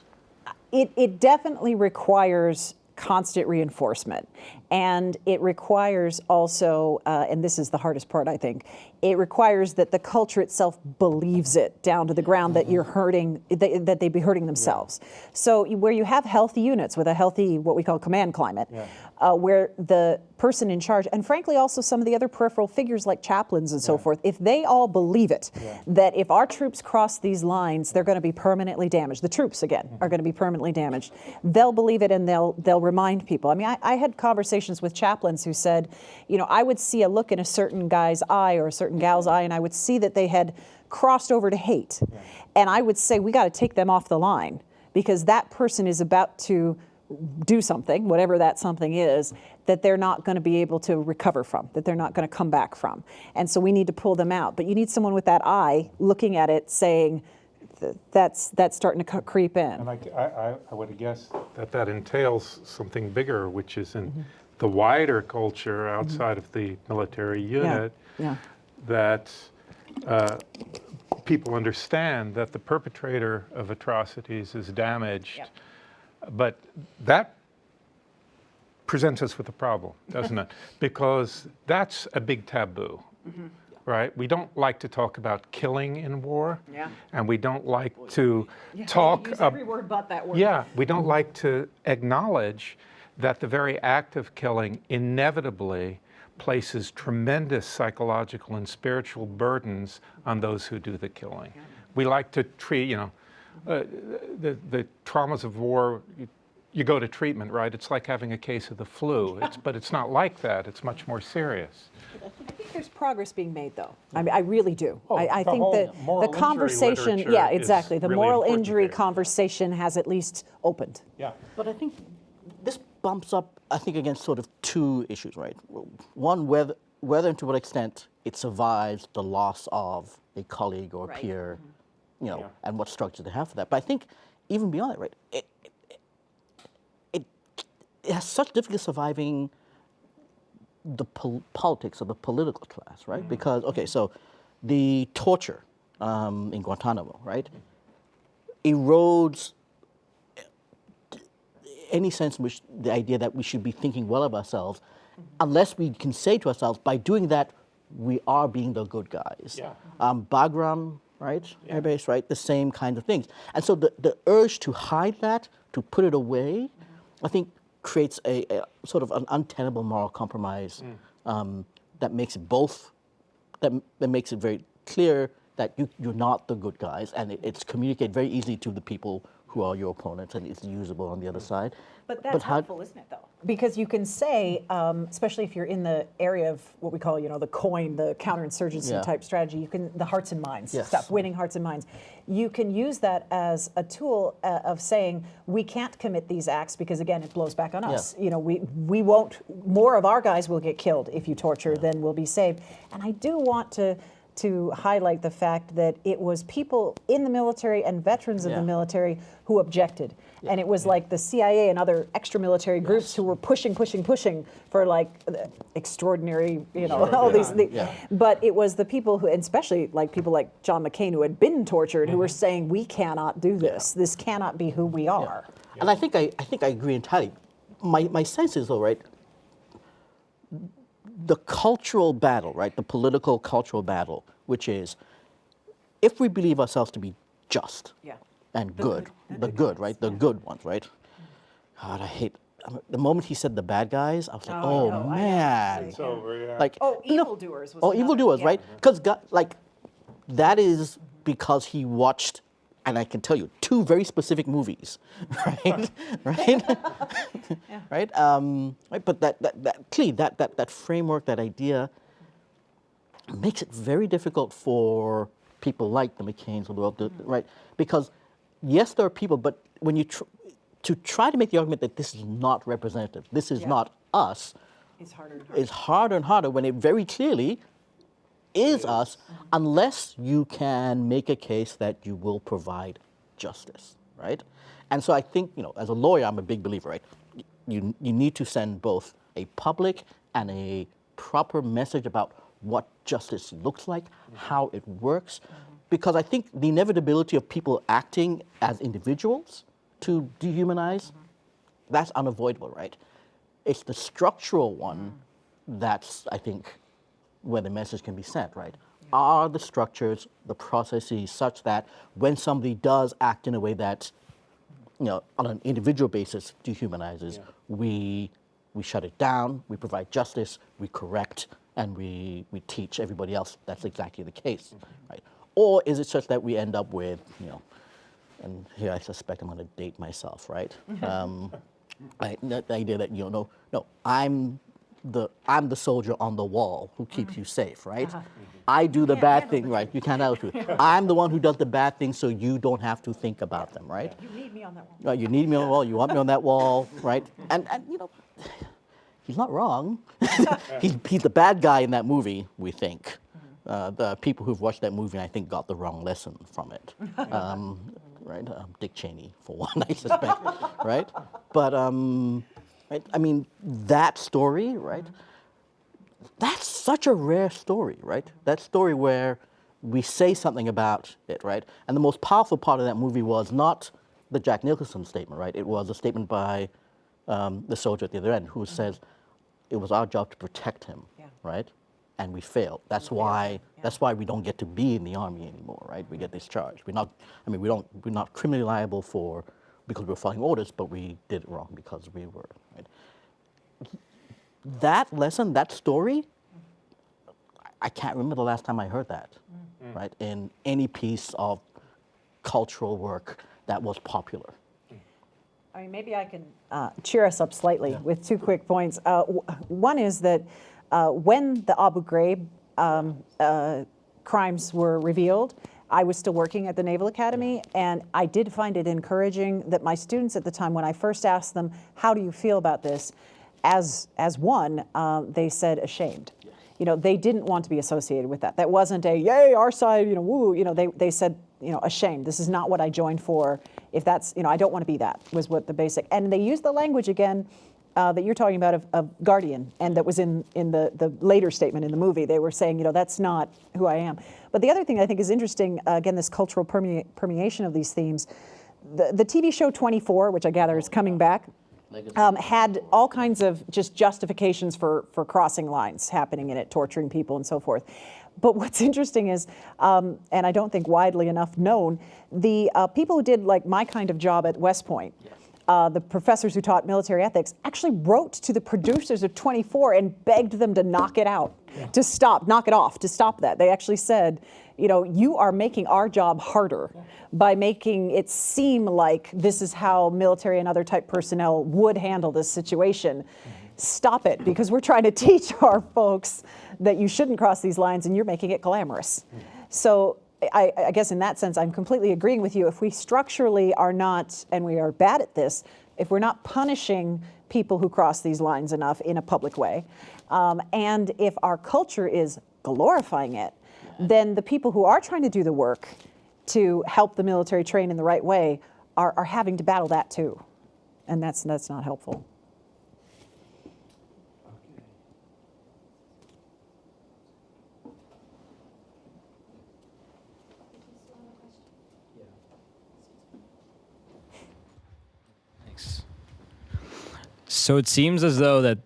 It definitely requires constant reinforcement. And it requires also, and this is the hardest part, I think, it requires that the culture itself believes it down to the ground that you're hurting, that they'd be hurting themselves. Yeah. So where you have healthy units with a healthy, what we call command climate, where the person in charge, and frankly also some of the other peripheral figures like chaplains and so forth, if they all believe it, that if our troops cross these lines, they're going to be permanently damaged. The troops, again, are going to be permanently damaged. They'll believe it and they'll remind people. I mean, I had conversations with chaplains who said, I would see a look in a certain guy's eye or a certain gal's eye, and I would see that they had crossed over to hate. And I would say, we got to take them off the line because that person is about to do something, whatever that something is, that they're not going to be able to recover from, that they're not going to come back from. And so we need to pull them out. But you need someone with that eye looking at it saying, that's starting to creep in. And I would guess that entails something bigger, which is in the wider culture outside of the military unit, that people understand that the perpetrator of atrocities is damaged. But that presents us with a problem, doesn't it? Because that's a big taboo. Right? We don't like to talk about killing in war, and we don't like to talk use every word but that word. Yeah, we don't like to acknowledge that the very act of killing inevitably places tremendous psychological and spiritual burdens on those who do the killing. We like to treat, the traumas of war. You go to treatment, right? It's like having a case of the flu. But it's not like that. It's much more serious. I think there's progress being made, though. I mean, I really do. I think that the conversation, exactly. The moral injury conversation has at least opened. Yeah. But I think this bumps up, I think, against sort of two issues, right? One, whether and to what extent it survives the loss of a colleague or peer, and what structure they have for that. But I think even beyond that, right, it has such difficulty surviving the politics of the political class, right? Because, so the torture in Guantanamo, right, erodes any sense in which the idea that we should be thinking well of ourselves, unless we can say to ourselves, by doing that, we are being the good guys. Bagram, right, airbase, right, the same kind of things. And so the urge to hide that, to put it away, I think creates a sort of an untenable moral compromise that makes it that makes it very clear that you're not the good guys, and it's communicated very easily to the people who are your opponents, and it's usable on the other side. But that's how- helpful, isn't it, though? Because you can say, especially if you're in the area of what we call, the coin, the counterinsurgency Yeah. type strategy, the hearts and minds Yes. stuff, winning hearts and minds. You can use that as a tool of saying, we can't commit these acts because, again, it blows back on us. Yeah. We won't, more of our guys will get killed if you torture than will be saved. And I do want to highlight the fact that it was people in the military and veterans of Yeah. the military who objected. And it was like the CIA and other extra-military groups who were pushing for like extraordinary, all these. Yeah. But it was the people who, and especially like people like John McCain who had been tortured, who were saying, we cannot do this. This cannot be who we are. And I think I agree entirely. My sense is though, right? The cultural battle, right? The political cultural battle, which is, if we believe ourselves to be just Yeah. and good, the good, right? The good ones, right? God, the moment he said the bad guys, I was like, Oh, oh, no, I know. man. It's over, yeah. Like, Oh, you know- evildoers was Oh, another, evildoers, yeah. right? Because like that is because he watched, and I can tell you, 2 very specific movies, right? Right? Right? Right. But that clearly that framework, that idea, makes it very difficult for people like the McCains of the world, right? Because yes, there are people, but when you to try to make the argument that this is not representative, this is Yeah. not us, It's harder and harder. is harder and harder when it very clearly is us, unless you can make a case that you will provide justice, right? And so I think, as a lawyer, I'm a big believer, right? You need to send both a public and a proper message about what justice looks like, how it works, because I think the inevitability of people acting as individuals to dehumanize, that's unavoidable, right? It's the structural one that's, I think, where the message can be sent, right? Are the structures, the processes such that when somebody does act in a way that, on an individual basis dehumanizes, we shut it down, we provide justice, we correct, and we teach everybody else that's exactly the case, right? Or is it such that we end up with, and here I suspect I'm going to date myself, right? Right, the idea that no, I'm the soldier on the wall who keeps you safe, right? I do the can't bad handle thing, the right? You can't handle the truth. I'm the one who does the bad thing, so you don't have to think about them, right? You need me on that one. Right, you need me on the wall. You want me on that wall, right? And he's not wrong. he's the bad guy in that movie, we think. The people who've watched that movie, I think, got the wrong lesson from it. Right? Dick Cheney, for one, I suspect. Right? But right? I mean, that story, right? That's such a rare story, right? That story where we say something about it, right? And the most powerful part of that movie was not the Jack Nicholson statement, right? It was a statement by the soldier at the other end who says it was our job to protect him, Yeah. right? And we failed. That's why we don't get to be in the army anymore, right? We get discharged. We're not criminally liable because we're following orders, but we did it wrong because we were, right? That lesson, that story, I can't remember the last time I heard that, right? In any piece of cultural work that was popular. I mean, maybe I can cheer us up slightly with 2 quick points. One is that when the Abu Ghraib crimes were revealed, I was still working at the Naval Academy, and I did find it encouraging that my students at the time, when I first asked them, how do you feel about this? As one, they said ashamed. They didn't want to be associated with that. That wasn't a, yay, our side, woo. They said, ashamed. This is not what I joined for. If that's, I don't want to be that, was what the basic. And they used the language again that you're talking about of guardian, and that was in the later statement in the movie. They were saying, that's not who I am. But the other thing I think is interesting, again, this cultural permeation of these themes, the TV show 24, which I gather is coming back, had all kinds of just justifications for crossing lines happening in it, torturing people and so forth. But what's interesting is, and I don't think widely enough known, the people who did like my kind of job at West Point the professors who taught military ethics actually wrote to the producers of 24 and begged them to knock it out, to stop, knock it off, to stop that. They actually said, you know, you are making our job harder by making it seem like this is how military and other type personnel would handle this situation. Stop it, because we're trying to teach our folks that you shouldn't cross these lines and you're making it glamorous. So I guess in that sense, I'm completely agreeing with you. If we structurally are not, and we are bad at this, if we're not punishing people who cross these lines enough in a public way, and if our culture is glorifying it, then the people who are trying to do the work to help the military train in the right way are having to battle that too. And that's not helpful. Thanks. So it seems as though that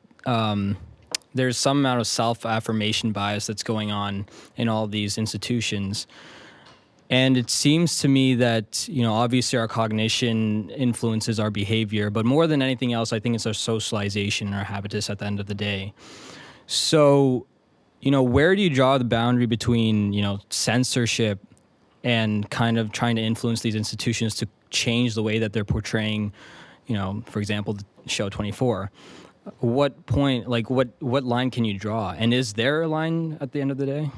there's some amount of self-affirmation bias that's going on in all of these institutions. And it seems to me that, you know, obviously our cognition influences our behavior, but more than anything else, I think it's our socialization, our habitus at the end of the day. So, you know, where do you draw the boundary between, you know, censorship and kind of trying to influence these institutions to change the way that they're portraying, you know, for example, the show 24? What point, like what line can you draw? And is there a line at the end of the day?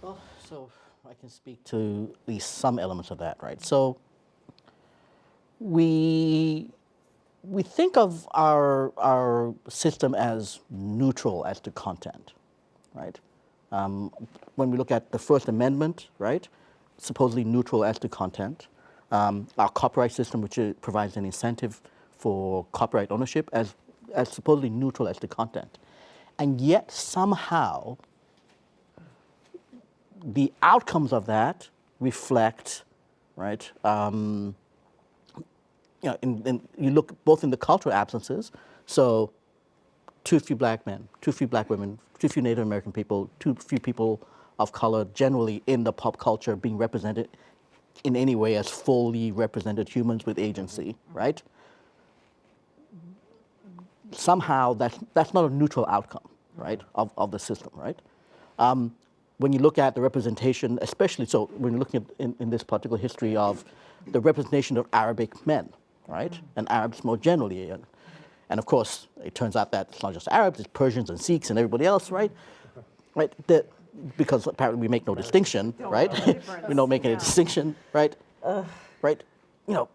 Well, so I can speak to at least some elements of that, right? So we think of our system as neutral as to content, right? When we look at the First Amendment, right, supposedly neutral as to content. Our copyright system, which provides an incentive for copyright ownership, as supposedly neutral as to content. And yet somehow the outcomes of that reflect, right? You know, you look both in the cultural absences, so too few black men, too few black women, too few Native American people, too few people of color generally in the pop culture being represented in any way as fully represented humans with agency, right? Somehow that's not a neutral outcome, right, of the system, right? When you look at the representation, especially, so when you're looking at in this particular history of the representation of Arabic men, right, and Arabs more generally, and of course, it turns out that it's not just Arabs, it's Persians and Sikhs and everybody else, right? Right, because apparently we make no distinction, right? We don't make any distinction, right? Right, you know,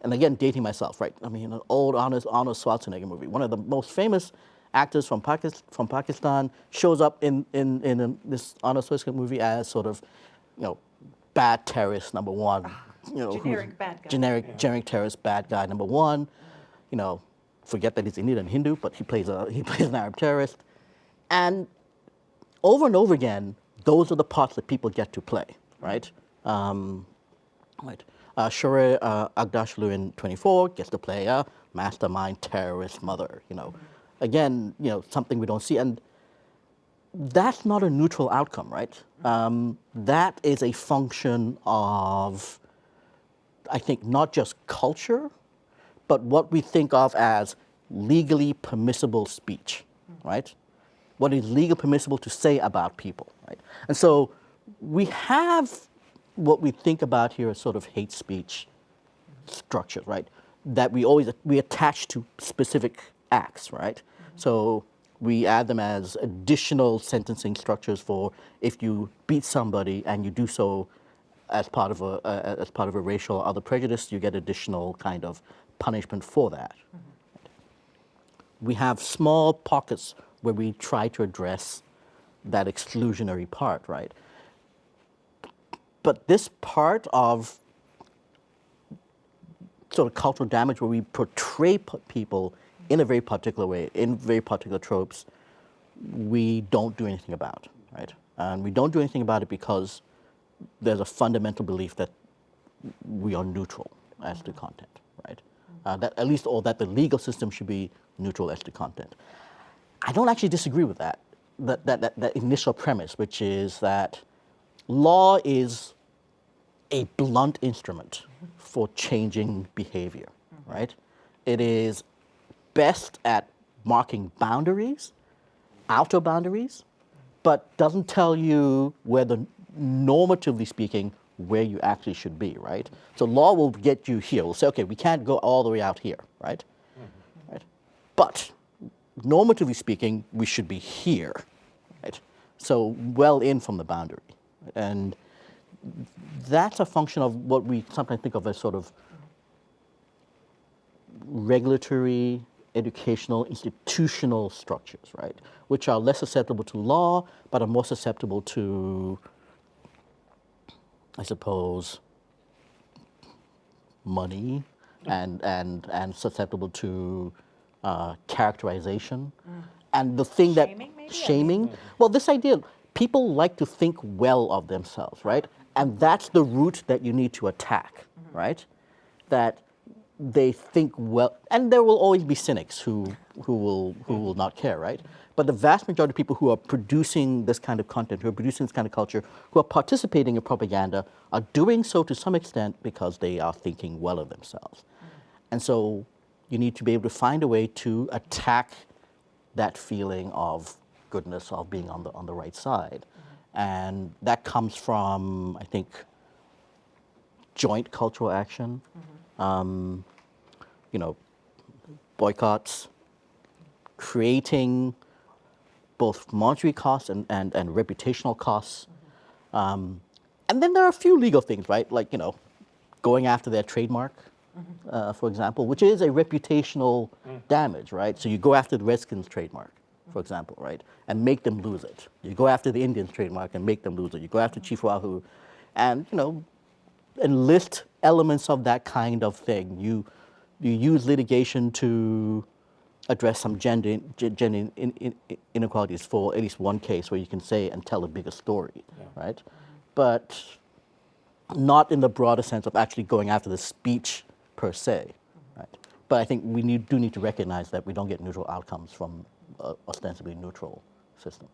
and again, dating myself, right? I mean, an old Arnold Schwarzenegger movie. One of the most famous actors from Pakistan shows up in this Arnold Schwarzenegger movie as sort of, you know, bad terrorist number one. You know, Generic bad guy. Generic terrorist bad guy number one. You know, forget that he's Indian and Hindu, but he plays an Arab terrorist. And over again, those are the parts that people get to play, right? Right. Shohreh Aghdashloo in 24 gets to play a mastermind terrorist mother, you know. Again, you know, something we don't see. And that's not a neutral outcome, right? That is a function of, I think, not just culture, but what we think of as legally permissible speech, right? What is legally permissible to say about people, right? And so we have what we think about here as sort of hate speech structures, right? That we attach to specific acts, right? So we add them as additional sentencing structures for if you beat somebody and you do so as part of a racial or other prejudice, you get additional kind of punishment for that. We have small pockets where we try to address that exclusionary part, right? But this part of sort of cultural damage where we portray people in a very particular way, in very particular tropes, we don't do anything about, right? And we don't do anything about it because there's a fundamental belief that we are neutral as to content, right? That at least, or that the legal system should be neutral as to content. I don't actually disagree with that initial premise, which is that law is a blunt instrument for changing behavior, right? It is best at marking boundaries, outer boundaries, but doesn't tell you whether, normatively speaking, where you actually should be, right? So law will get you here. We'll say, okay, we can't go all the way out here, right? Right? But normatively speaking, we should be here, right? So well in from the boundary. And that's a function of what we sometimes think of as sort of regulatory, educational, institutional structures, right? Which are less susceptible to law, but are more susceptible to, I suppose, money and susceptible to characterization. And the thing Shaming, maybe? shaming, well, this idea, people like to think well of themselves, right? And that's the root that you need to attack, right? That they think well, and there will always be cynics who will not care, right? But the vast majority of people who are producing this kind of content, who are producing this kind of culture, who are participating in propaganda, are doing so to some extent because they are thinking well of themselves. And so you need to be able to find a way to attack that feeling of goodness, of being on the right side. And that comes from, I think, joint cultural action, boycotts, creating both monetary costs and reputational costs. And then there are a few legal things, right? Like, going after their trademark, for example, which is a reputational damage, right? So you go after the Redskins trademark, for example, right? And make them lose it. You go after the Indians trademark and make them lose it. You go after Chief Wahoo and, enlist elements of that kind of thing. You use litigation to address some gender inequalities for at least one case where you can say and tell a bigger story, right? But not in the broader sense of actually going after the speech per se, right? But I think we do need to recognize that we don't get neutral outcomes from ostensibly neutral system.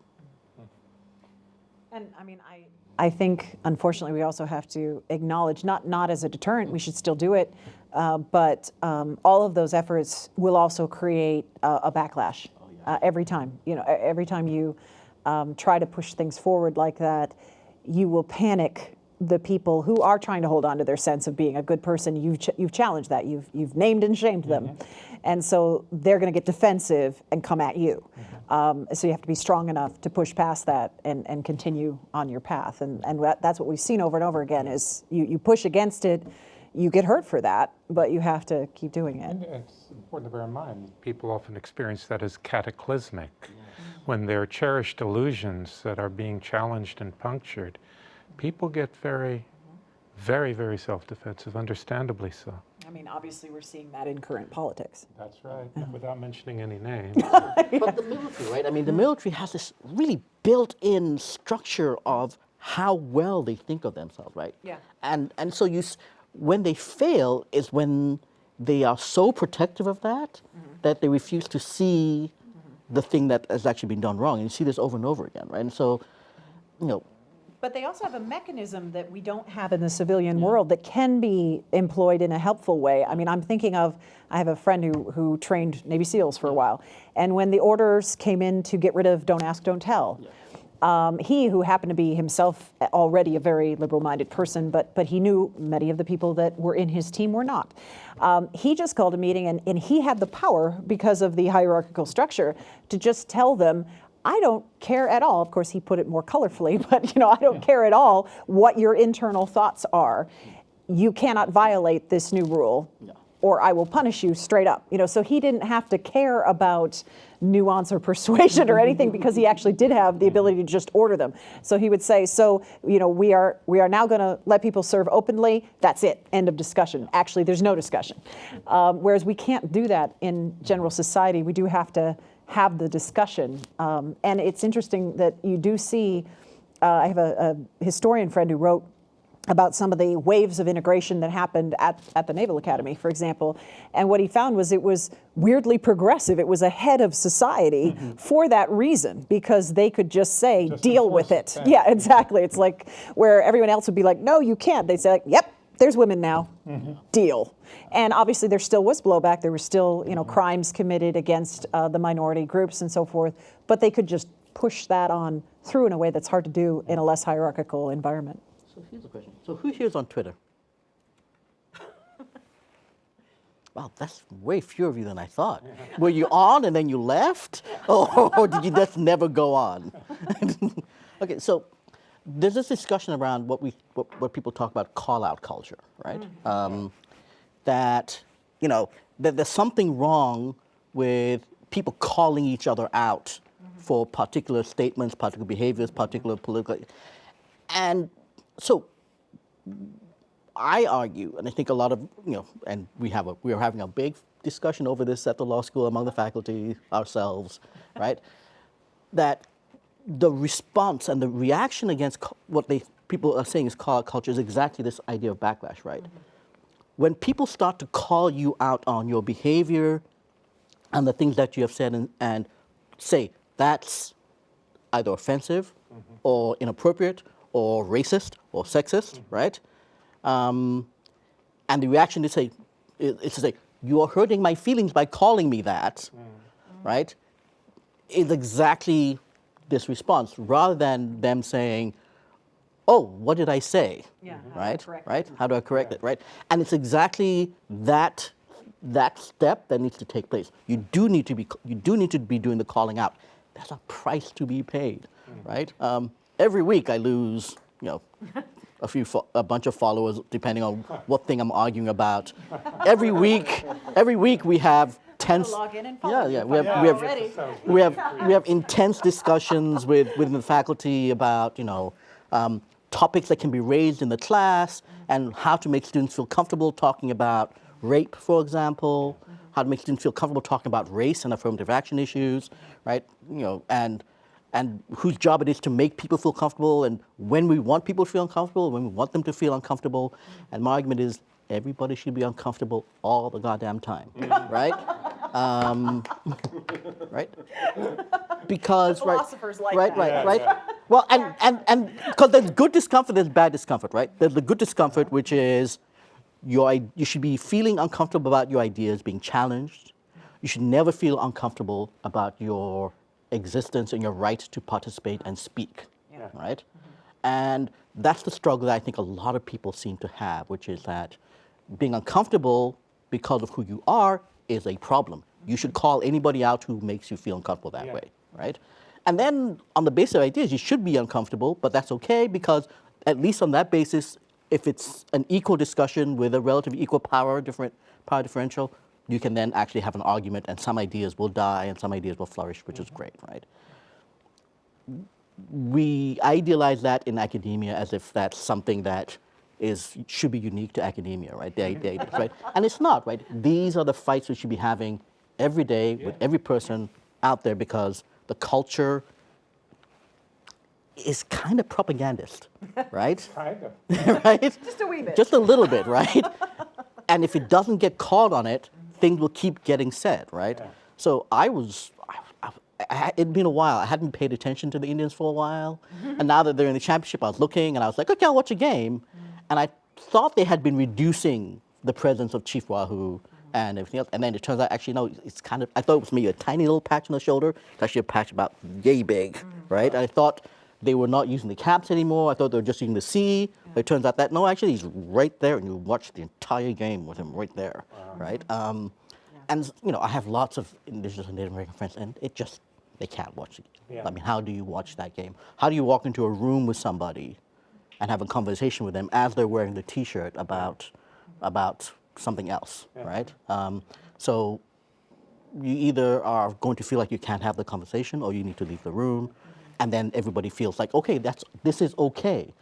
And I think, unfortunately, we also have to acknowledge, not as a deterrent, we should still do it, but all of those efforts will also create a backlash every time. Every time you try to push things forward like that, you will panic the people who are trying to hold on to their sense of being a good person. You've challenged that. You've named and shamed them. And so they're going to get defensive and come at you. So you have to be strong enough to push past that and continue on your path. And that's what we've seen over and over again is you push against it, you get hurt for that, but you have to keep doing it. And it's important to bear in mind, people often experience that as cataclysmic. When there are cherished illusions that are being challenged and punctured, people get very, very, very self-defensive, understandably so. Obviously we're seeing that in current politics. That's right, without mentioning any names. But the military, right? The military has this really built-in structure of how well they think of themselves, right? Yeah. And so when they fail is when they are so protective of that that they refuse to see the thing that has actually been done wrong. And you see this over and over again, right? And so, But they also have a mechanism that we don't have in the civilian world that can be employed in a helpful way. I'm thinking of, I have a friend who trained Navy SEALs for a while, and when the orders came in to get rid of Don't Ask, Don't Tell, he, who happened to be himself already a very liberal-minded person, but he knew many of the people that were in his team were not. He just called a meeting, and he had the power, because of the hierarchical structure, to just tell them, I don't care at all. Of course, he put it more colorfully, but I don't care at all what your internal thoughts are. You cannot violate this new rule, or I will punish you straight up. So he didn't have to care about nuance or persuasion or anything, because he actually did have the ability to just order them. So he would say, we are now going to let people serve openly. That's it. End of discussion. Actually, there's no discussion. Whereas we can't do that in general society. We do have to have the discussion. And it's interesting that you do see, I have a historian friend who wrote about some of the waves of integration that happened at the Naval Academy, for example. And what he found was it was weirdly progressive. It was ahead of society for that reason, because they could just say, deal with it. Yeah, exactly. It's like where everyone else would be like, no, you can't. They'd say, like, yep, there's women now, deal. And obviously there still was blowback. There were still, crimes committed against the minority groups and so forth, but they could just push that on through in a way that's hard to do in a less hierarchical environment. So here's the question. So who here's on Twitter? Wow, that's way fewer of you than I thought. Were you on and then you left? Or did you just never go on? Okay, so there's this discussion around what people talk about call-out culture, right? That, that there's something wrong with people calling each other out for particular statements, particular behaviors, particular political... And so I argue, and I think a lot of, and we are having a big discussion over this at the law school among the faculty, ourselves, right? That the response and the reaction against what people are saying is call-out culture is exactly this idea of backlash, right? When people start to call you out on your behavior and the things that you have said and say that's either offensive or inappropriate or racist or sexist, right? And the reaction is to say, you are hurting my feelings by calling me that, right? Is exactly this response, rather than them saying, oh, what did I say? Yeah, Right? How do I correct it, right? And it's exactly that step that needs to take place. You do need to be doing the calling out. There's a price to be paid, right? Every week I lose, a bunch of followers depending on what thing I'm arguing about. Every week we have tense. Log in and follow you. We have intense discussions within the faculty about topics that can be raised in the class and how to make students feel comfortable talking about rape, for example. How to make students feel comfortable talking about race and affirmative action issues, right? And whose job it is to make people feel comfortable, and when we want people to feel uncomfortable, when we want them to feel uncomfortable. And my argument is everybody should be uncomfortable all the goddamn time, right? Right? Because Philosophers like right, that. right. Well, and because there's good discomfort, there's bad discomfort, right? There's the good discomfort, which is you should be feeling uncomfortable about your ideas being challenged. You should never feel uncomfortable about your existence and your right to participate and speak, right? And that's the struggle that I think a lot of people seem to have, which is that being uncomfortable because of who you are is a problem. You should call anybody out who makes you feel uncomfortable that way, right? And then on the basis of ideas, you should be uncomfortable, but that's okay, because at least on that basis, if it's an equal discussion with a relatively equal power differential, you can then actually have an argument, and some ideas will die and some ideas will flourish, which is great, right? We idealize that in academia as if that's something that should be unique to academia, right? Right? And it's not, right? These are the fights we should be having every day with every person out there, because the culture is kind of propagandist, right? Kind of. Right? Just a wee bit. Just a little bit, right? And if it doesn't get called on it, things will keep getting said, right? Yeah. So it'd been a while. I hadn't paid attention to the Indians for a while. And now that they're in the championship, I was looking and I was like, okay, I'll watch a game. And I thought they had been reducing the presence of Chief Wahoo and everything else. And then it turns out, actually, no, it's kind of, I thought it was maybe a tiny little patch on the shoulder. It's actually a patch about yay big, right? And I thought they were not using the caps anymore. I thought they were just using the C. But it turns out that, no, actually, he's right there, and you watch the entire game with him right there, right? And, I have lots of Indigenous and Native American friends, and they can't watch the game. Yeah. I mean, how do you watch that game? How do you walk into a room with somebody and have a conversation with them as they're wearing the T-shirt about something else, right? So you either are going to feel like you can't have the conversation, or you need to leave the room, and then everybody feels like, okay, this is okay.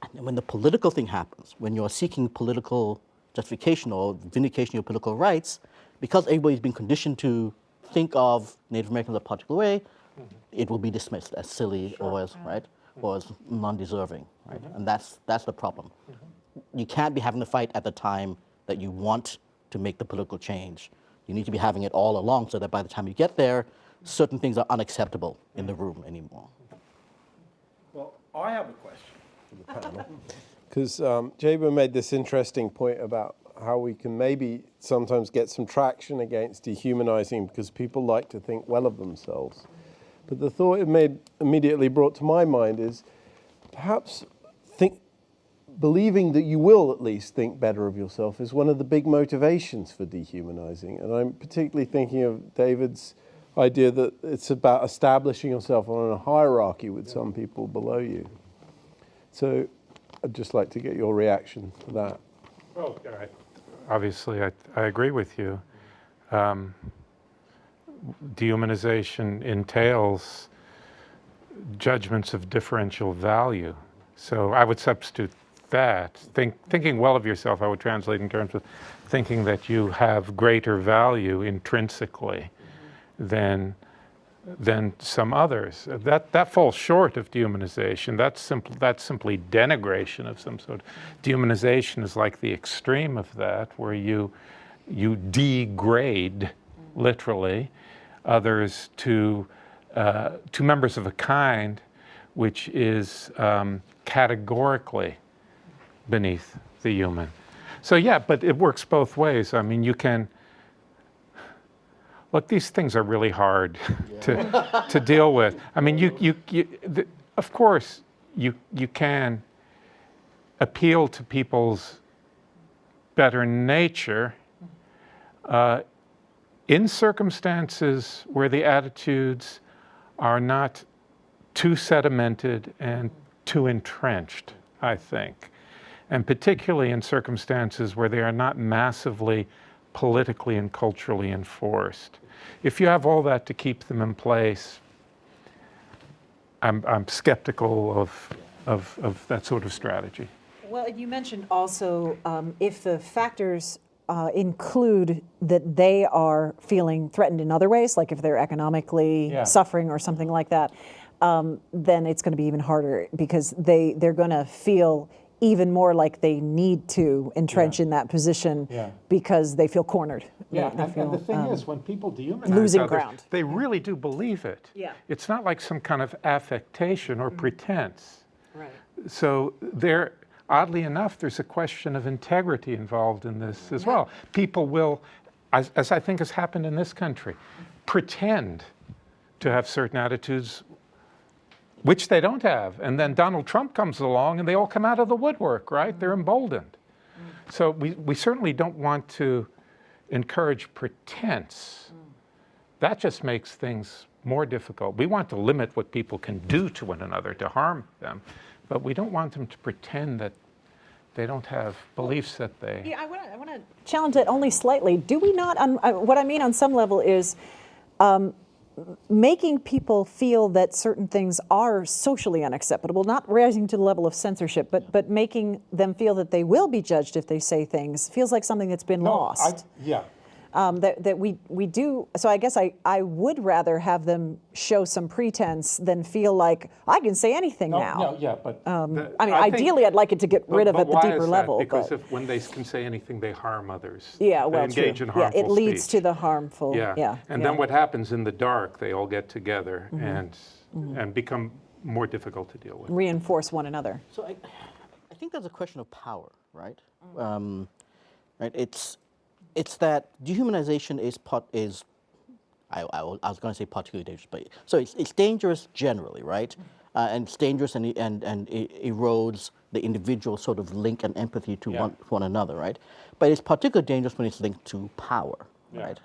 And then when the political thing happens, when you're seeking political justification or vindication of your political rights, because everybody's been conditioned to think of Native Americans a particular way, it will be dismissed as silly or as, right? or as non-deserving, right? And that's the problem. You can't be having the fight at the time that you want to make the political change. You need to be having it all along so that by the time you get there, certain things are unacceptable in the room anymore. Well, I have a question for the panel. Because Jaber made this interesting point about how we can maybe sometimes get some traction against dehumanizing because people like to think well of themselves. But the thought it immediately brought to my mind is perhaps believing that you will at least think better of yourself is one of the big motivations for dehumanizing. And I'm particularly thinking of David's idea that it's about establishing yourself on a hierarchy with some people below you. So I'd just like to get your reaction to that. Well, obviously, I agree with you. Dehumanization entails judgments of differential value. So I would substitute that. Thinking well of yourself, I would translate in terms of thinking that you have greater value intrinsically than some others. That falls short of dehumanization. That's simply denigration of some sort. Dehumanization is like the extreme of that, where you degrade, literally, others to members of a kind which is categorically beneath the human. So yeah, but it works both ways. I mean, you can look, these things are really hard to deal with. I mean, of course, you can appeal to people's better nature in circumstances where the attitudes are not too sedimented and too entrenched, I think. And particularly in circumstances where they are not massively politically and culturally enforced. If you have all that to keep them in place, I'm skeptical of that sort of strategy. Well, you mentioned also if the factors include that they are feeling threatened in other ways, like if they're economically suffering or something like that, then it's going to be even harder because they're going to feel even more like they need to entrench in that position because they feel cornered. Yeah, They feel, and the thing is, when people dehumanize losing others, ground. they really do believe it. Yeah. It's not like some kind of affectation or pretense. Right. So oddly enough, there's a question of integrity involved in this as well. People will, as I think has happened in this country, pretend to have certain attitudes which they don't have. And then Donald Trump comes along and they all come out of the woodwork, right? They're emboldened. So we certainly don't want to encourage pretense. That just makes things more difficult. We want to limit what people can do to one another to harm them, but we don't want them to pretend that they don't have beliefs that they... Yeah, I want to challenge it only slightly. Do we not, what I mean on some level is making people feel that certain things are socially unacceptable, not rising to the level of censorship, but making them feel that they will be judged if they say things, feels like something that's been lost. That we do, so I guess I would rather have them show some pretense than feel like I can say anything now. But I mean, ideally, I'd like it to get rid of at the deeper level. Because when they can say anything, they harm others. Yeah, well, they engage in true. harmful It leads speech. to the harmful. And then what happens in the dark? They all get together and become more difficult to deal with. Reinforce one another. So I think there's a question of power, right? Right. It's that dehumanization is I was going to say particularly dangerous, but so it's dangerous generally, right? And it's dangerous and it erodes the individual sort of link and empathy to one another, right? But it's particularly dangerous when it's linked to power, right?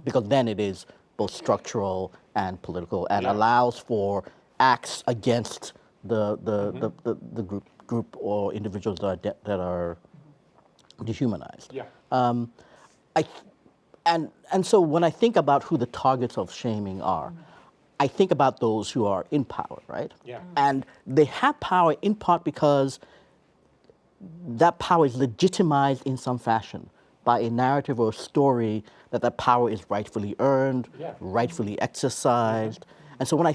Because then it is both structural and political and allows for acts against the group or individuals that are dehumanized. And so when I think about who the targets of shaming are, I think about those who are in power, right? And they have power in part because that power is legitimized in some fashion by a narrative or a story that power is rightfully earned, rightfully exercised. And so when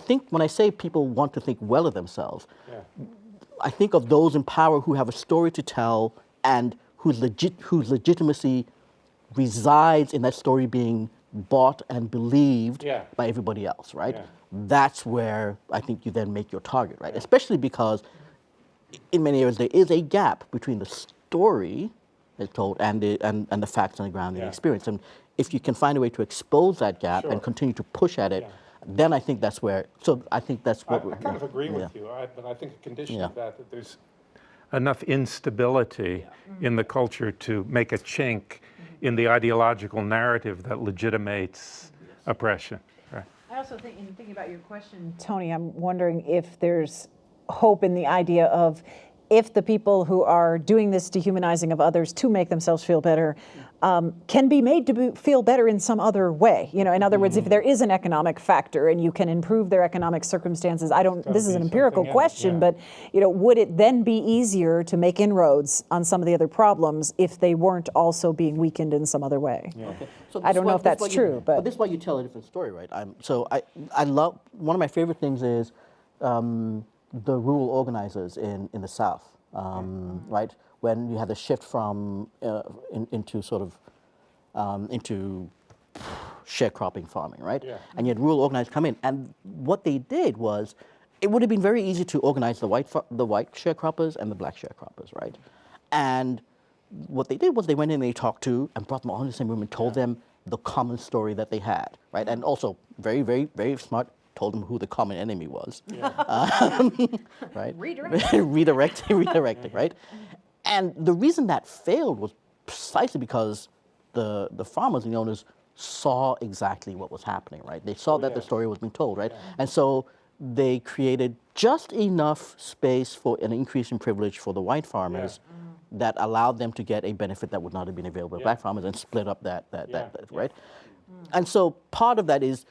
I say people want to think well of themselves, I think of those in power who have a story to tell and whose legitimacy resides in that story being bought and believed by everybody else, right? That's where I think you then make your target, right? Especially because in many areas there is a gap between the story that's told and the facts on the ground, the experience. And if you can find a way to expose that gap and continue to push at it, then I think that's where. So I think that's what I kind of agree with you, but I think a condition of that there's enough instability in the culture to make a chink in the ideological narrative that legitimates oppression. Right. I also think, in thinking about your question, Tony, I'm wondering if there's hope in the idea of if the people who are doing this dehumanizing of others to make themselves feel better can be made to feel better in some other way. You know, in other words, if there is an economic factor and you can improve their economic circumstances, this is an empirical question, but you know, would it then be easier to make inroads on some of the other problems if they weren't also being weakened in some other way? Okay. So I don't know if that's true, but this is why you tell a different story, right? I love, one of my favorite things is the rural organizers in the South, right? When you had the shift from into sharecropping farming, right? And you had rural organizers come in, and what they did was, it would have been very easy to organize the white sharecroppers and the black sharecroppers, right? And what they did was they went in and they talked to and brought them all in the same room and told them the common story that they had, right? And also very, very, very smart, told them who the common enemy was, right? Redirecting, right? And the reason that failed was precisely because the farmers and the owners saw exactly what was happening, right? They saw that the story was being told, right? And so they created just enough space for an increase in privilege for the white farmers that allowed them to get a benefit that would not have been available to black farmers and split up that right? And so part of that is,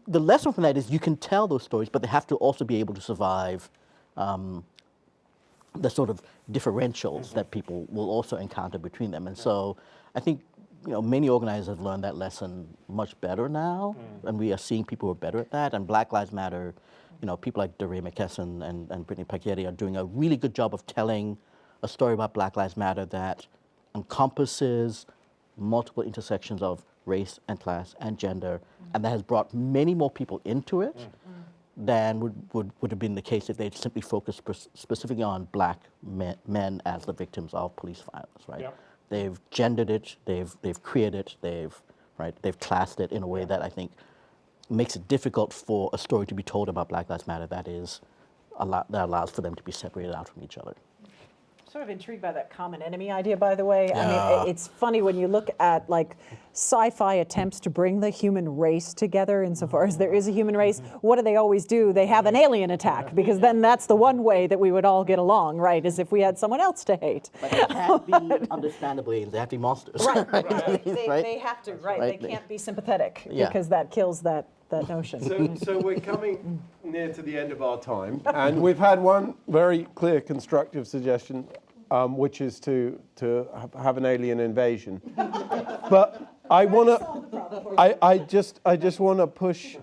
the lesson from that is you can tell those stories, but they have to also be able to survive the sort of differentials that people will also encounter between them. And so I think, you know, many organizers have learned that lesson much better now, and we are seeing people who are better at that. And Black Lives Matter, you know, people like DeRay McKesson and Brittany Paquette are doing a really good job of telling a story about Black Lives Matter that encompasses multiple intersections of race and class and gender, and that has brought many more people into it than would have been the case if they'd simply focused specifically on black men as the victims of police violence, right? They've gendered it, they've created it, they've classed it in a way that I think makes it difficult for a story to be told about Black Lives Matter that allows for them to be separated out from each other. Sort of intrigued by that common enemy idea, by the way. I mean, it's funny when you look at like sci-fi attempts to bring the human race together insofar as there is a human race. What do they always do? They have an alien attack, because then that's the one way that we would all get along, right? Is if we had someone else to hate. But they can't be understandable aliens. They have to be monsters. Right. They have to, right. They can't be sympathetic because that kills that notion. So we're coming near to the end of our time, and we've had one very clear constructive suggestion, which is to have an alien invasion. But I want to, I just want to push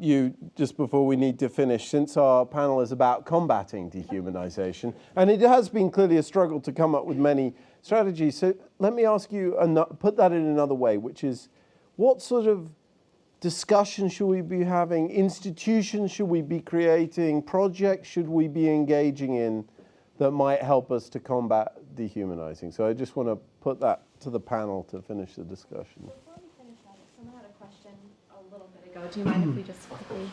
you just before we need to finish, since our panel is about combating dehumanization, and it has been clearly a struggle to come up with many strategies. So let me ask you, put that in another way, which is, what sort of discussion should we be having? Institutions should we be creating? Projects should we be engaging in that might help us to combat dehumanizing? So I just want to put that to the panel to finish the discussion. Before we finish that, someone had a question a little bit ago. Do you mind if we just quickly?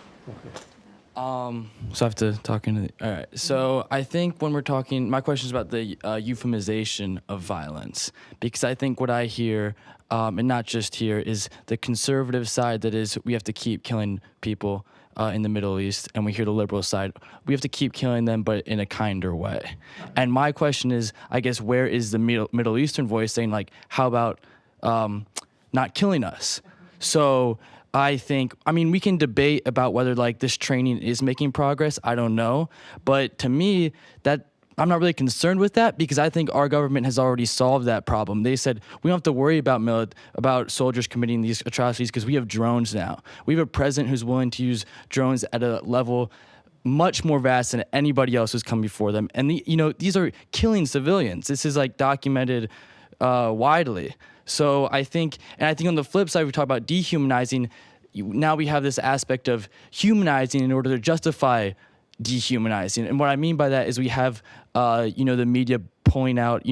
So I have to talk into all right. So I think when we're talking, my question is about the euphemization of violence, because I think what I hear, and not just here, is the conservative side that is, we have to keep killing people in the Middle East, and we hear the liberal side, we have to keep killing them, but in a kinder way. And my question is, I guess, where is the Middle Eastern voice saying, like, how about not killing us? So I think, I mean, we can debate about whether like this training is making progress. I don't know. But to me, that I'm not really concerned with that because I think our government has already solved that problem. They said we don't have to worry about soldiers committing these atrocities because we have drones now. We have a president who's willing to use drones at a level much more vast than anybody else who's come before them. And these are killing civilians. This is like documented widely. So I think on the flip side, we talk about dehumanizing. Now we have this aspect of humanizing in order to justify dehumanizing. And what I mean by that is we have, the media pulling out,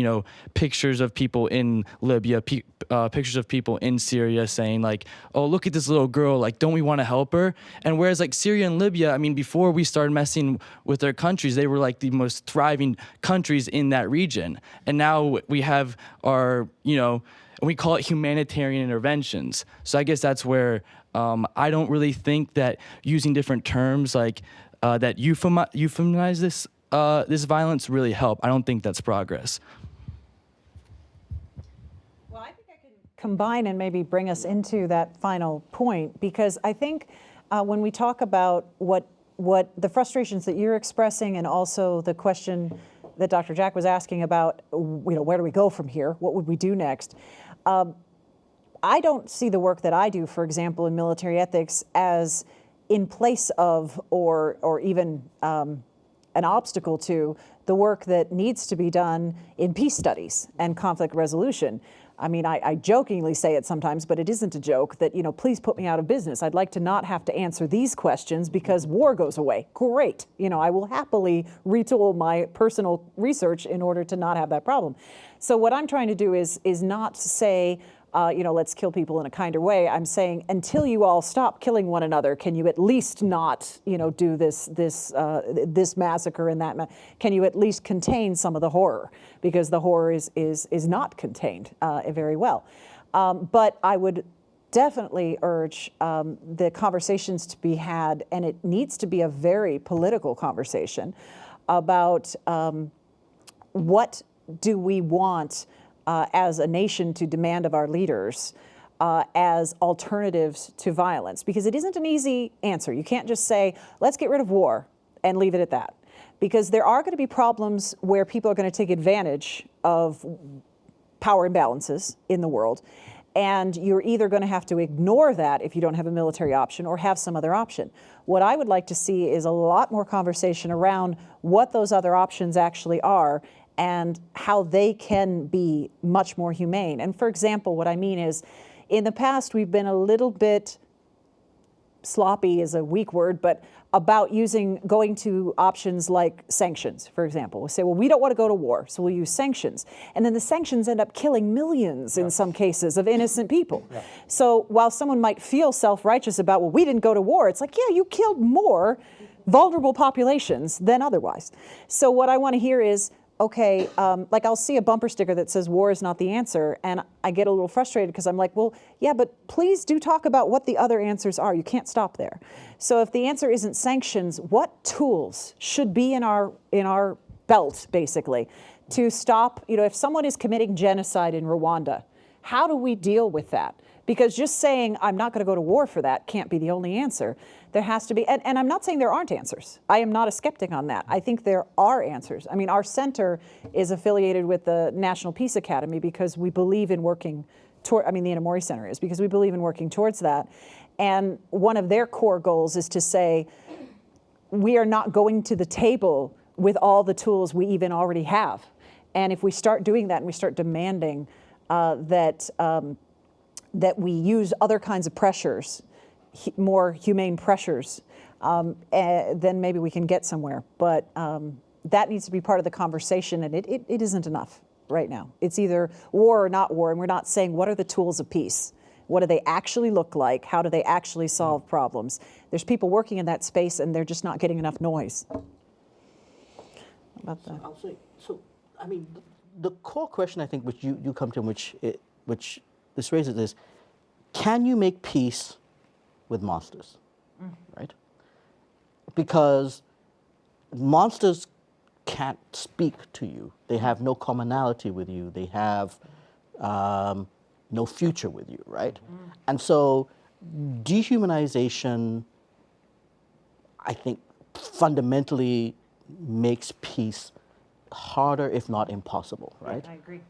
pictures of people in Libya, pictures of people in Syria saying like, oh, look at this little girl. Like, don't we want to help her? And whereas like Syria and Libya, I mean, before we started messing with their countries, they were like the most thriving countries in that region. And now we have our, and we call it humanitarian interventions. So I guess that's where I don't really think that using different terms like that euphemize this violence really help. I don't think that's progress. Well, I think I can combine and maybe bring us into that final point, because I think when we talk about what the frustrations that you're expressing and also the question that Dr. Jack was asking about, where do we go from here? What would we do next? I don't see the work that I do, for example, in military ethics as in place of or even an obstacle to the work that needs to be done in peace studies and conflict resolution. I mean, I jokingly say it sometimes, but it isn't a joke that, please put me out of business. I'd like to not have to answer these questions because war goes away. Great. I will happily retool my personal research in order to not have that problem. So what I'm trying to do is not say, let's kill people in a kinder way. I'm saying until you all stop killing one another, can you at least not, do this massacre and that? Can you at least contain some of the horror? Because the horror is not contained very well. But I would definitely urge the conversations to be had, and it needs to be a very political conversation about what do we want as a nation to demand of our leaders as alternatives to violence, because it isn't an easy answer. You can't just say, let's get rid of war and leave it at that, because there are going to be problems where people are going to take advantage of power imbalances in the world, and you're either going to have to ignore that if you don't have a military option or have some other option. What I would like to see is a lot more conversation around what those other options actually are and how they can be much more humane. And for example, what I mean is, in the past, we've been a little bit sloppy is a weak word, but about going to options like sanctions, for example. We'll say, well, we don't want to go to war, so we'll use sanctions. And then the sanctions end up killing millions in some cases of innocent people. Yeah. So while someone might feel self-righteous about, well, we didn't go to war, it's like, yeah, you killed more vulnerable populations than otherwise. So what I want to hear is, okay, like I'll see a bumper sticker that says war is not the answer, and I get a little frustrated because I'm like, well, yeah, but please do talk about what the other answers are. You can't stop there. So if the answer isn't sanctions, what tools should be in our belt, basically, to stop, if someone is committing genocide in Rwanda, how do we deal with that? Because just saying, I'm not going to go to war for that can't be the only answer. There has to be, and I'm not saying there aren't answers. I am not a skeptic on that. I think there are answers. I mean, our center is affiliated with the National Peace Academy because we believe in working toward, the Inamori Center is, because we believe in working towards that. And one of their core goals is to say, we are not going to the table with all the tools we even already have. And if we start doing that and we start demanding that we use other kinds of pressures, more humane pressures, then maybe we can get somewhere. But that needs to be part of the conversation, and it isn't enough right now. It's either war or not war, and we're not saying what are the tools of peace. What do they actually look like? How do they actually solve problems? There's people working in that space, and they're just not getting enough noise. About that. I'll say, the core question I think which you come to, which this raises is, can you make peace with monsters, right? Because monsters can't speak to you. They have no commonality with you. They have no future with you, right? And so dehumanization, I think, fundamentally makes peace harder, if not impossible, right? I agree.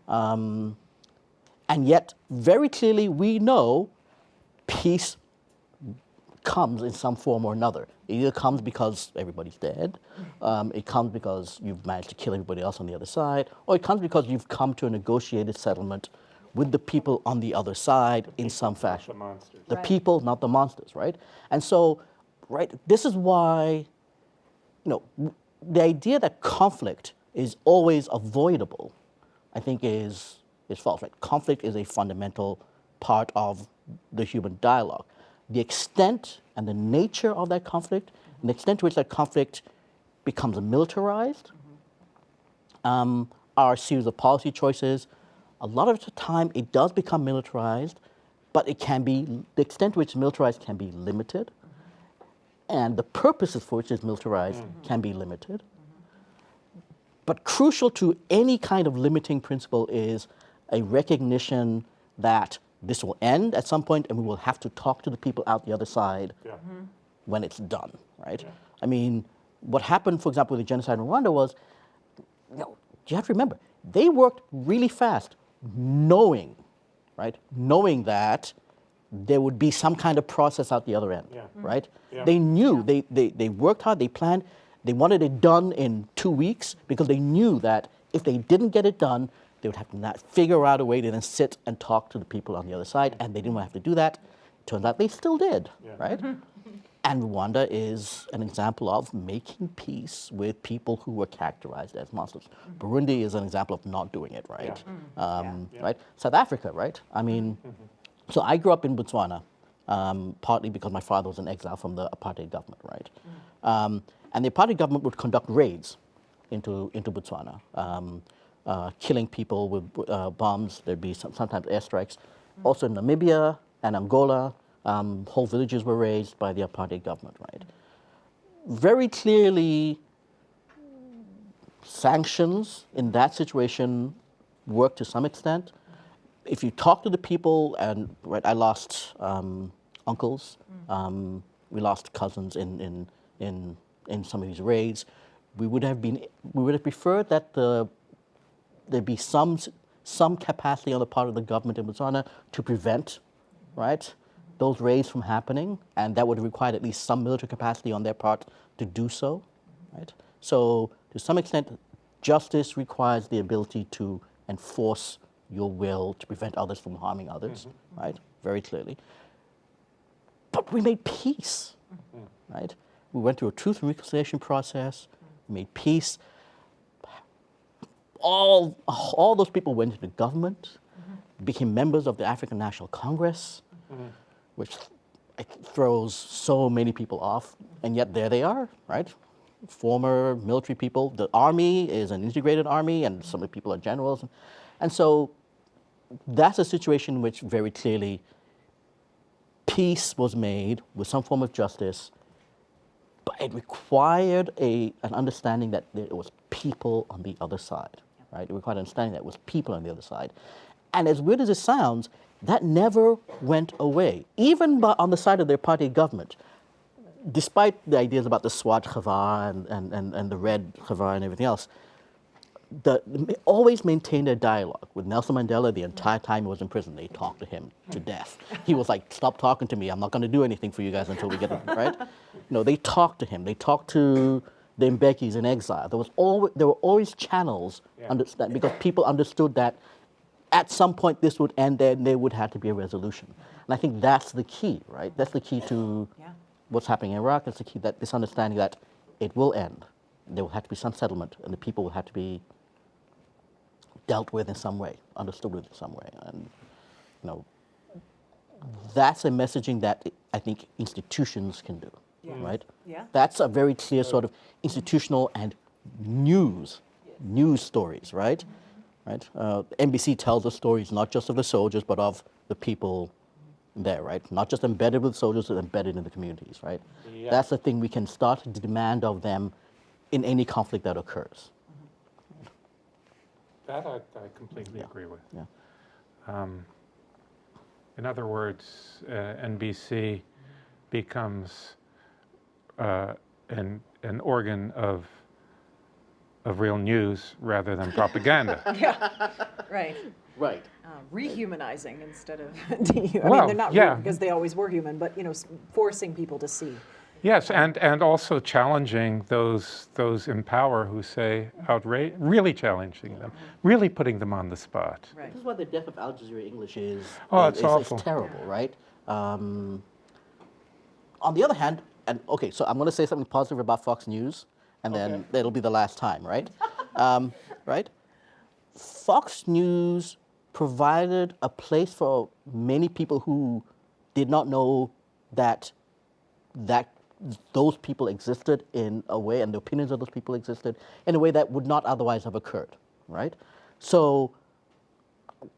And yet, very clearly, we know peace comes in some form or another. It either comes because everybody's dead, it comes because you've managed to kill everybody else on the other side, or it comes because you've come to a negotiated settlement with the people on the other side in some fashion. The monsters. The Right. people, not the monsters, right? And so, right, this is why, the idea that conflict is always avoidable, I think is false, right? Conflict is a fundamental part of the human dialogue. The extent and the nature of that conflict, and the extent to which that conflict becomes militarized, are a series of policy choices. A lot of the time, it does become militarized, but it can be, the extent to which it's militarized can be limited, and the purposes for which it's militarized can be limited. But crucial to any kind of limiting principle is a recognition that this will end at some point and we will have to talk to the people out the other side when it's done, right? I mean, what happened, for example, with the genocide in Rwanda was, you have to remember, they worked really fast, knowing that there would be some kind of process out the other end, right? They knew, they worked hard, they planned, they wanted it done in 2 weeks because they knew that if they didn't get it done, they would have to figure out a way to then sit and talk to the people on the other side, and they didn't have to do that. Turns out they still did, right? And Rwanda is an example of making peace with people who were characterized as monsters. Burundi is an example of not doing it, right? Right? South Africa, right? I mean, so I grew up in Botswana, partly because my father was in exile from the apartheid government, right? And the apartheid government would conduct raids into Botswana, killing people with bombs. There'd be sometimes airstrikes. Also in Namibia and Angola, whole villages were raised by the apartheid government, right? Very clearly, sanctions in that situation work to some extent. If you talk to the people, and I lost uncles, we lost cousins in some of these raids. We would have preferred that there'd be some capacity on the part of the government in Botswana to prevent, right, those raids from happening, and that would have required at least some military capacity on their part to do so, right? So to some extent, justice requires the ability to enforce your will to prevent others from harming others, right? Very clearly. But we made peace, right? We went through a truth and reconciliation process, we made peace. All those people went into government, became members of the African National Congress, which throws so many people off, and yet there they are, right? Former military people. The army is an integrated army, and some of the people are generals. And so that's a situation in which very clearly peace was made with some form of justice, but it required an understanding that there was people on the other side, right? It required an understanding that it was people on the other side. And as weird as it sounds, that never went away. Even on the side of the apartheid government, despite the ideas about the Swart Gevaar and the Red Gevaar and everything else, they always maintained a dialogue with Nelson Mandela. The entire time he was in prison, they talked to him to death. He was like, "Stop talking to me. I'm not going to do anything for you guys until we get it right." They talked to him. They talked to the Mbekis in exile. There were always channels, because people understood that at some point this would end and there would have to be a resolution. And I think that's the key, right? That's the key to what's happening in Iraq. That's the key, this understanding that it will end. There will have to be some settlement, and the people will have to be dealt with in some way, understood with in some way. And that's a messaging that I think institutions can do, right? Yeah. That's a very clear sort of institutional and news stories, right? Right? NBC tells us stories not just of the soldiers, but of the people there, right? Not just embedded with soldiers, but embedded in the communities, right? Yeah. That's the thing we can start to demand of them in any conflict that occurs. That I completely agree with. Yeah. In other words, NBC becomes an organ of of real news rather than propaganda. Right. Right. Rehumanizing instead of I Well, mean, they're not yeah. because they always were human, but forcing people to see. Yes, and also challenging those in power who say really challenging them, really putting them on the spot. Right. This is why the death of Al Jazeera English is, Oh, it's awful. terrible, right? On the other hand, and okay, so I'm going to say something positive about Fox News, and then it'll be the last time, right? Right? Fox News provided a place for many people who did not know that those people existed in a way, and the opinions of those people existed in a way that would not otherwise have occurred, right? So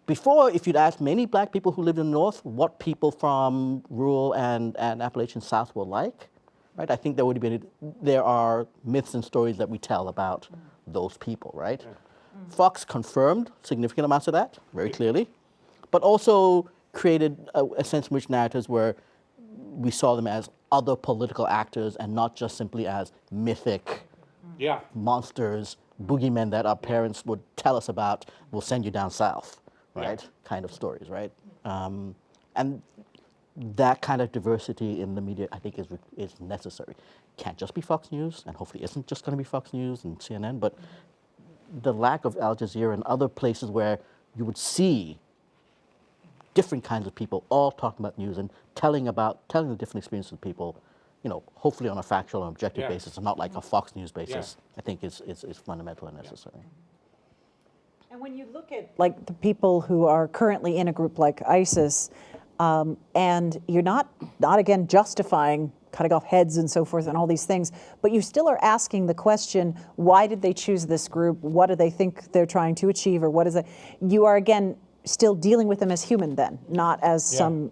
before, if you'd asked many black people who lived in the North what people from rural and Appalachian South were like, right? I think there are myths and stories that we tell about those people, right? Fox confirmed significant amounts of that, very clearly, but also created a sense in which narratives where we saw them as other political actors and not just simply as mythic monsters, boogeymen that our parents would tell us about, will send you down south, right? Kind of stories, right? And that kind of diversity in the media, I think, is necessary. Can't just be Fox News, and hopefully isn't just going to be Fox News and CNN, but the lack of Al Jazeera and other places where you would see different kinds of people all talking about news and telling the different experiences of people, hopefully on a factual and objective basis and not like a Fox News basis, I think is fundamental and necessary. And when you look at like the people who are currently in a group like ISIS, and you're not again justifying cutting off heads and so forth and all these things, but you still are asking the question, why did they choose this group? What do they think they're trying to achieve, or what is it? You are again still dealing with them as human then, not as some,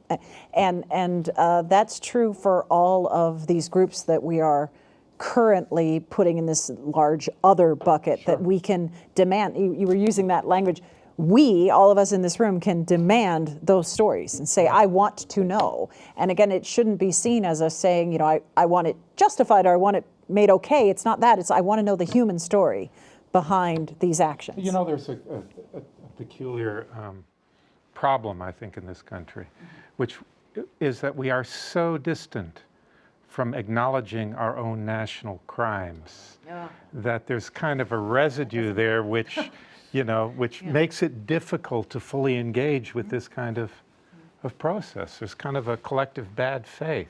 and that's true for all of these groups that we are currently putting in this large other bucket that we can demand. You were using that language. We, all of us in this room, can demand those stories and say, I want to know. And again, it shouldn't be seen as us saying, I want it justified or I want it made okay. It's not that. It's I want to know the human story behind these actions. There's a peculiar problem, I think, in this country, which is that we are so distant from acknowledging our own national crimes that there's kind of a residue there which makes it difficult to fully engage with this kind of process. There's kind of a collective bad faith.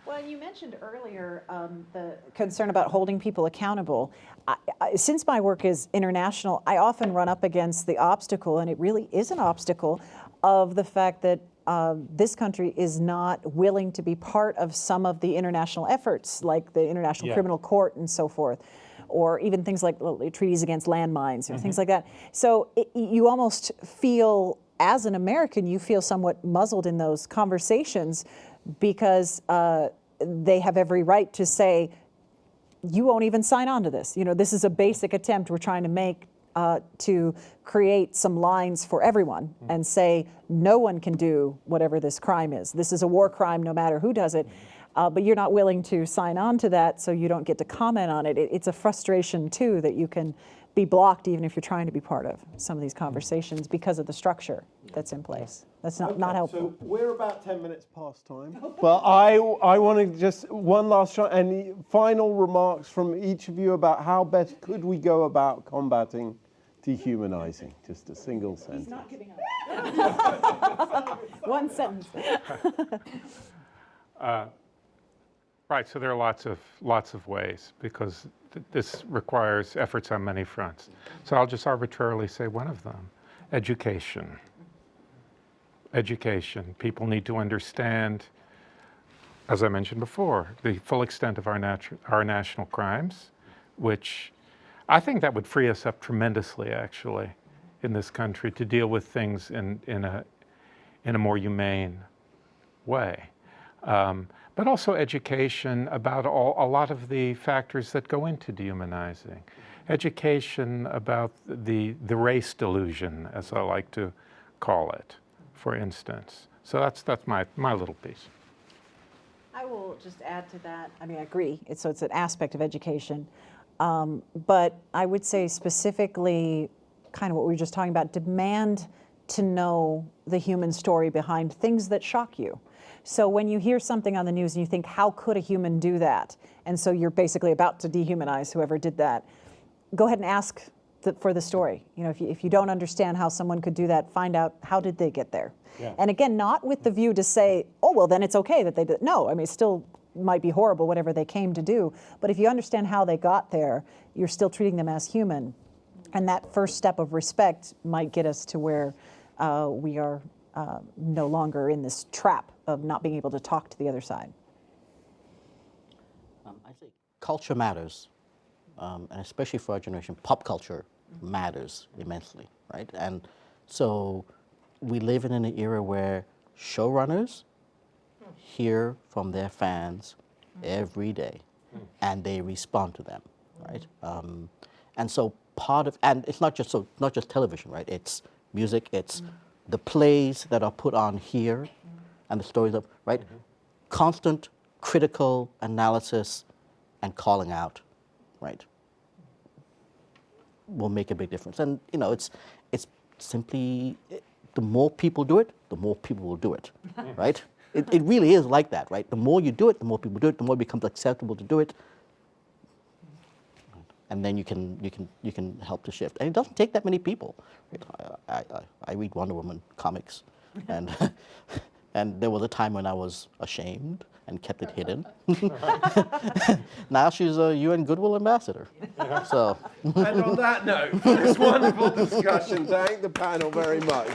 Well, you mentioned earlier the concern about holding people accountable. Since my work is international, I often run up against the obstacle, and it really is an obstacle, of the fact that this country is not willing to be part of some of the international efforts, like the International Criminal Court and so forth, or even things like treaties against landmines or things like that. So you almost feel, as an American, you feel somewhat muzzled in those conversations because they have every right to say, you won't even sign on to this. This is a basic attempt we're trying to make to create some lines for everyone and say, no one can do whatever this crime is. This is a war crime no matter who does it. But you're not willing to sign on to that, so you don't get to comment on it. It's a frustration, too, that you can be blocked even if you're trying to be part of some of these conversations because of the structure that's in place. That's not helpful. So we're about 10 minutes past time. But I want to just one last shot. Any final remarks from each of you about how best could we go about combating dehumanizing? Just a single sentence. He's not giving up. One sentence. Right, so there are lots of ways because this requires efforts on many fronts. So I'll just arbitrarily say one of them: education. Education. People need to understand, as I mentioned before, the full extent of our national crimes, which I think that would free us up tremendously, actually, in this country to deal with things in a more humane way. But also education about a lot of the factors that go into dehumanizing. Education about the race delusion, as I like to call it, for instance. So that's my little piece. I will just add to that. I mean, I agree. It's an aspect of education. But I would say specifically, kind of what we were just talking about, demand to know the human story behind things that shock you. So when you hear something on the news and you think, how could a human do that? And so you're basically about to dehumanize whoever did that. Go ahead and ask for the story. You know, if you don't understand how someone could do that, find out how did they get there. Yeah. And again, not with the view to say, oh, well, then it's okay that they did. No, I mean, it still might be horrible, whatever they came to do. But if you understand how they got there, you're still treating them as human. And that first step of respect might get us to where we are no longer in this trap of not being able to talk to the other side. I think culture matters, and especially for our generation, pop culture matters immensely, right? And so we live in an era where showrunners hear from their fans every day, and they respond to them, right? And so and it's not just television, right? It's music, it's the plays that are put on here, and the stories of, right? Constant critical analysis and calling out, right? Will make a big difference. And you know, it's simply, the more people do it, the more people will do it, right? It really is like that, right? The more you do it, the more people do it, the more it becomes acceptable to do it, and then you can help to shift. And it doesn't take that many people. I read Wonder Woman comics, and and there was a time when I was ashamed and kept it hidden. Now she's a UN Goodwill ambassador. So. And on that note, for this wonderful discussion, thank the panel very much.